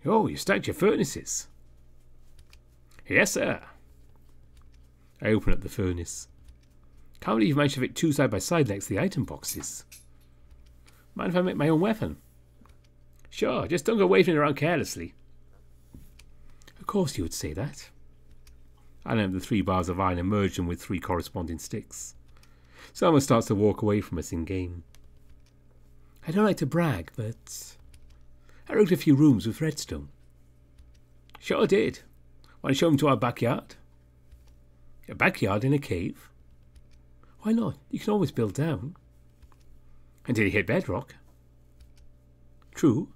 Oh, you stacked your furnaces. Yes, sir. I open up the furnace. Can't believe you managed to fit 2 side by side next to the item boxes. Mind if I make my own weapon? Sure, just don't go waving around carelessly. Of course you would say that. I limp the 3 bars of iron and merge them with 3 corresponding sticks. Selma starts to walk away from us in-game. I don't like to brag, but I wrote a few rooms with redstone. Sure did. Want to show them to our backyard? A backyard in a cave? Why not? You can always build down. Until you hit bedrock. True.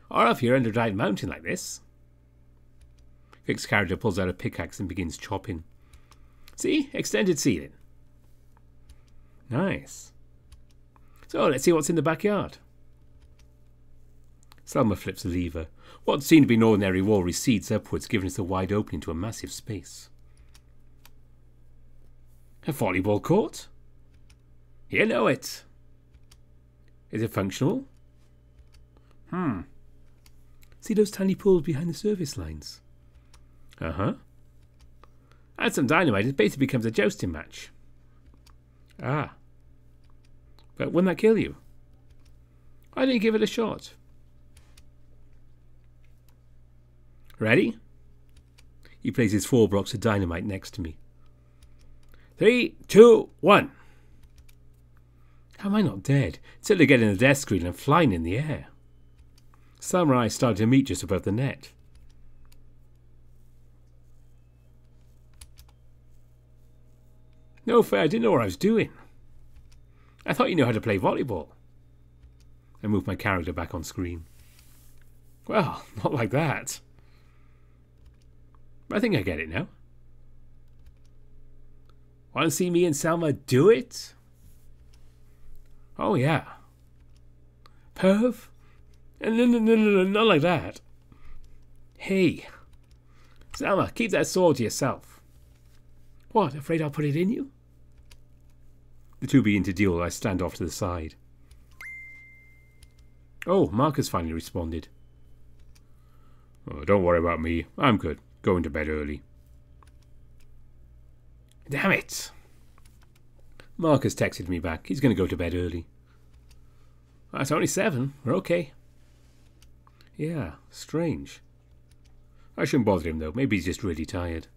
Or if you're under a giant mountain like this. Vic's character pulls out a pickaxe and begins chopping. See? Extended ceiling. Nice. So, let's see what's in the backyard. Selma flips a lever. What seemed to be an ordinary wall recedes upwards, giving us a wide opening to a massive space. A volleyball court? You know it. Is it functional? See those tiny pools behind the service lines? Uh-huh. Add some dynamite, it basically becomes a jousting match. Ah. But wouldn't that kill you? Why don't you give it a shot? Ready? He places 4 blocks of dynamite next to me. 3, 2, 1. How am I not dead? Instead of getting the death screen and flying in the air. Selma and I started to meet just above the net. No fair, I didn't know what I was doing. I thought you knew how to play volleyball. I moved my character back on screen. Well, not like that. But I think I get it now. Want to see me and Selma do it? Oh, yeah. Perv? No, not like that. Hey. Selma, keep that sword to yourself. What, afraid I'll put it in you? The two begin to duel. I stand off to the side. Oh, Mark has finally responded. Oh, don't worry about me. I'm good. Going to bed early. Damn it! Marcus texted me back. He's going to go to bed early. It's only 7. We're okay. Yeah, strange. I shouldn't bother him, though. Maybe he's just really tired.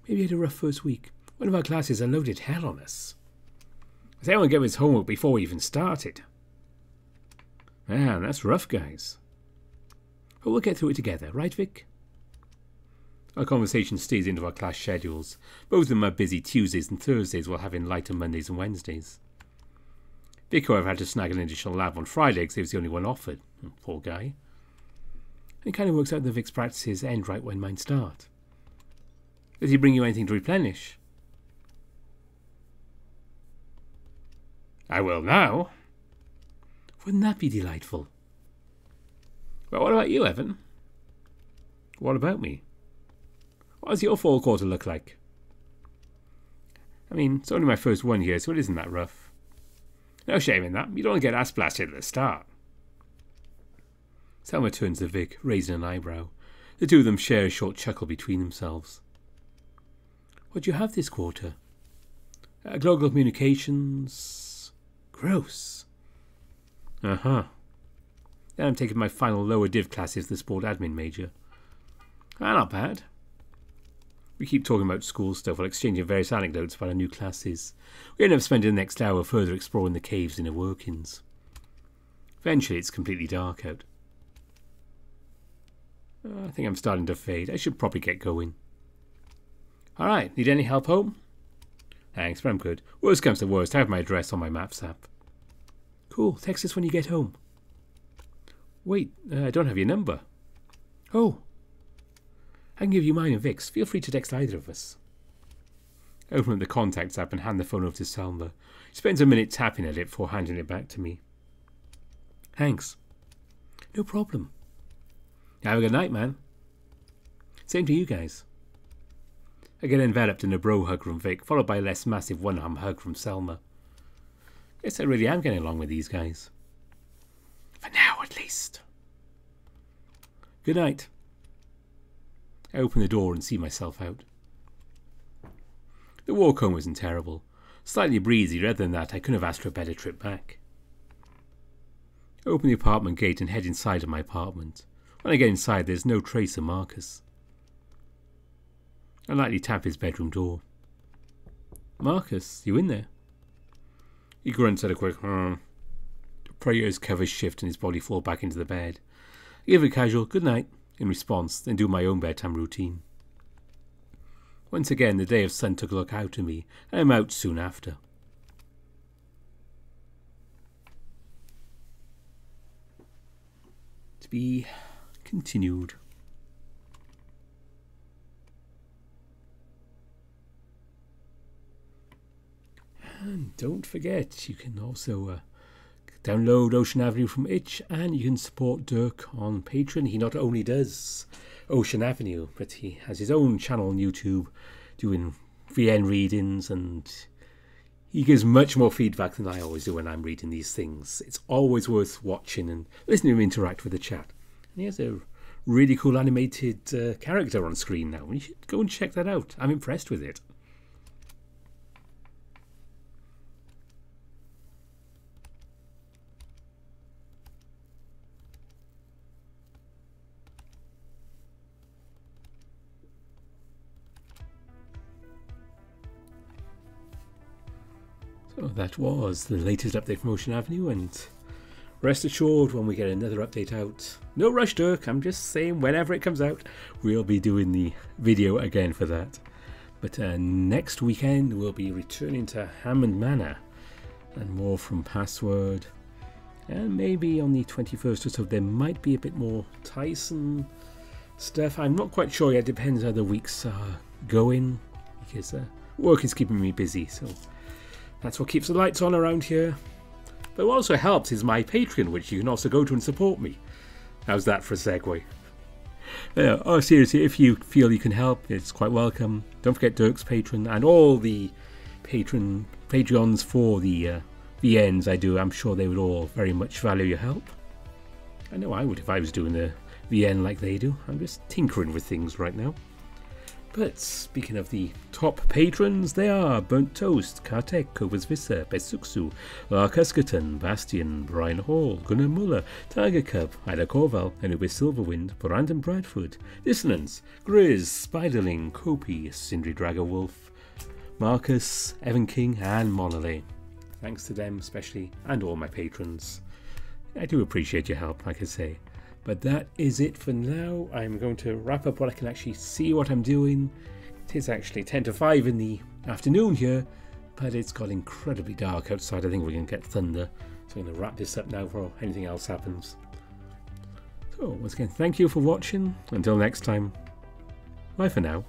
Maybe he had a rough first week. One of our classes unloaded hell on us. Everyone gave his homework before we even started. Man, that's rough, guys. But we'll get through it together, right, Vic? Our conversation stays into our class schedules. Both of them are busy Tuesdays and Thursdays while having lighter Mondays and Wednesdays. Vic, however, had to snag an additional lab on Friday because he was the only one offered. Poor guy. And it kind of works out that Vic's practices end right when mine start. Does he bring you anything to replenish? I will now. Wouldn't that be delightful? But what about you, Evan? What about me? What does your fall quarter look like? I mean, it's only my first one here, so it isn't that rough. No shame in that. You don't want to get ass blasted at the start. Selma turns to Vic, raising an eyebrow. The two of them share a short chuckle between themselves. What do you have this quarter? Global communications. Gross. Uh-huh. Then I'm taking my final lower div classes for the sport admin major. Not bad. We keep talking about school stuff while exchanging various anecdotes about our new classes. We end up spending the next hour further exploring the cave's inner workings. Eventually it's completely dark out. I think I'm starting to fade. I should probably get going. Alright, need any help home? Thanks, but I'm good. Worst comes to worst, I have my address on my Maps app. Cool, text us when you get home. Wait, I don't have your number. Oh. I can give you mine and Vic's. Feel free to text either of us. I open up the Contacts app and hand the phone over to Selma. She spends a minute tapping at it before handing it back to me. Thanks. No problem. Have a good night, man. Same to you guys. I get enveloped in a bro hug from Vic, followed by a less massive one-arm hug from Selma. Guess I really am getting along with these guys. For now, at least. Good night. I open the door and see myself out. The walk home wasn't terrible. Slightly breezy, rather than that, I couldn't have asked for a better trip back. I open the apartment gate and head inside of my apartment. When I get inside, there's no trace of Marcus. I lightly tap his bedroom door. Marcus, you in there? He grunts at a quick, Pray his covers shift and his body fall back into the bed. I give a casual good night in response, then do my own bedtime routine. Once again, the day of sun took a look out at me, and I'm out soon after. To be continued. And don't forget, you can also download Ocean Avenue from Itch, and you can support Dirk on Patreon. He not only does Ocean Avenue, but he has his own channel on YouTube doing VN readings, and he gives much more feedback than I always do when I'm reading these things. It's always worth watching and listening to him interact with the chat. And he has a really cool animated character on screen now. You should go and check that out. I'm impressed with it. So that was the latest update from Ocean Avenue, and rest assured when we get another update out, no rush Dirk, I'm just saying whenever it comes out, we'll be doing the video again for that. But next weekend we'll be returning to Hammond Manor, and more from Password, and maybe on the 21st or so there might be a bit more Tyson stuff. I'm not quite sure yet, depends how the weeks are going, because work is keeping me busy, so that's what keeps the lights on around here. But what also helps is my Patreon, which you can also go to and support me. How's that for a segue? Oh, seriously, if you feel you can help, it's quite welcome. Don't forget Dirk's Patreon and all the Patreons for the VNs I do. I'm sure they would all very much value your help. I know I would if I was doing the the end like they do. I'm just tinkering with things right now. But speaking of the top patrons, they are Burnt Toast, Kartek, Kovas Vissa, Besuksu, Larkaskaton, Bastion, Brian Hall, Gunnar Muller, Tiger Cub, Ida Corval, Anubis Silverwind, Brandon Bradford, Dissonance, Grizz, Spiderling, Kopi, Sindri Dragowolf, Marcus, Evan King, and Monolay. Thanks to them especially, and all my patrons. I do appreciate your help, like I say. But that is it for now. I'm going to wrap up what I can actually see what I'm doing. It is actually 10 to 5 in the afternoon here, but it's got incredibly dark outside. I think we're going to get thunder. So I'm going to wrap this up now before anything else happens. So once again, thank you for watching. Until next time, bye for now.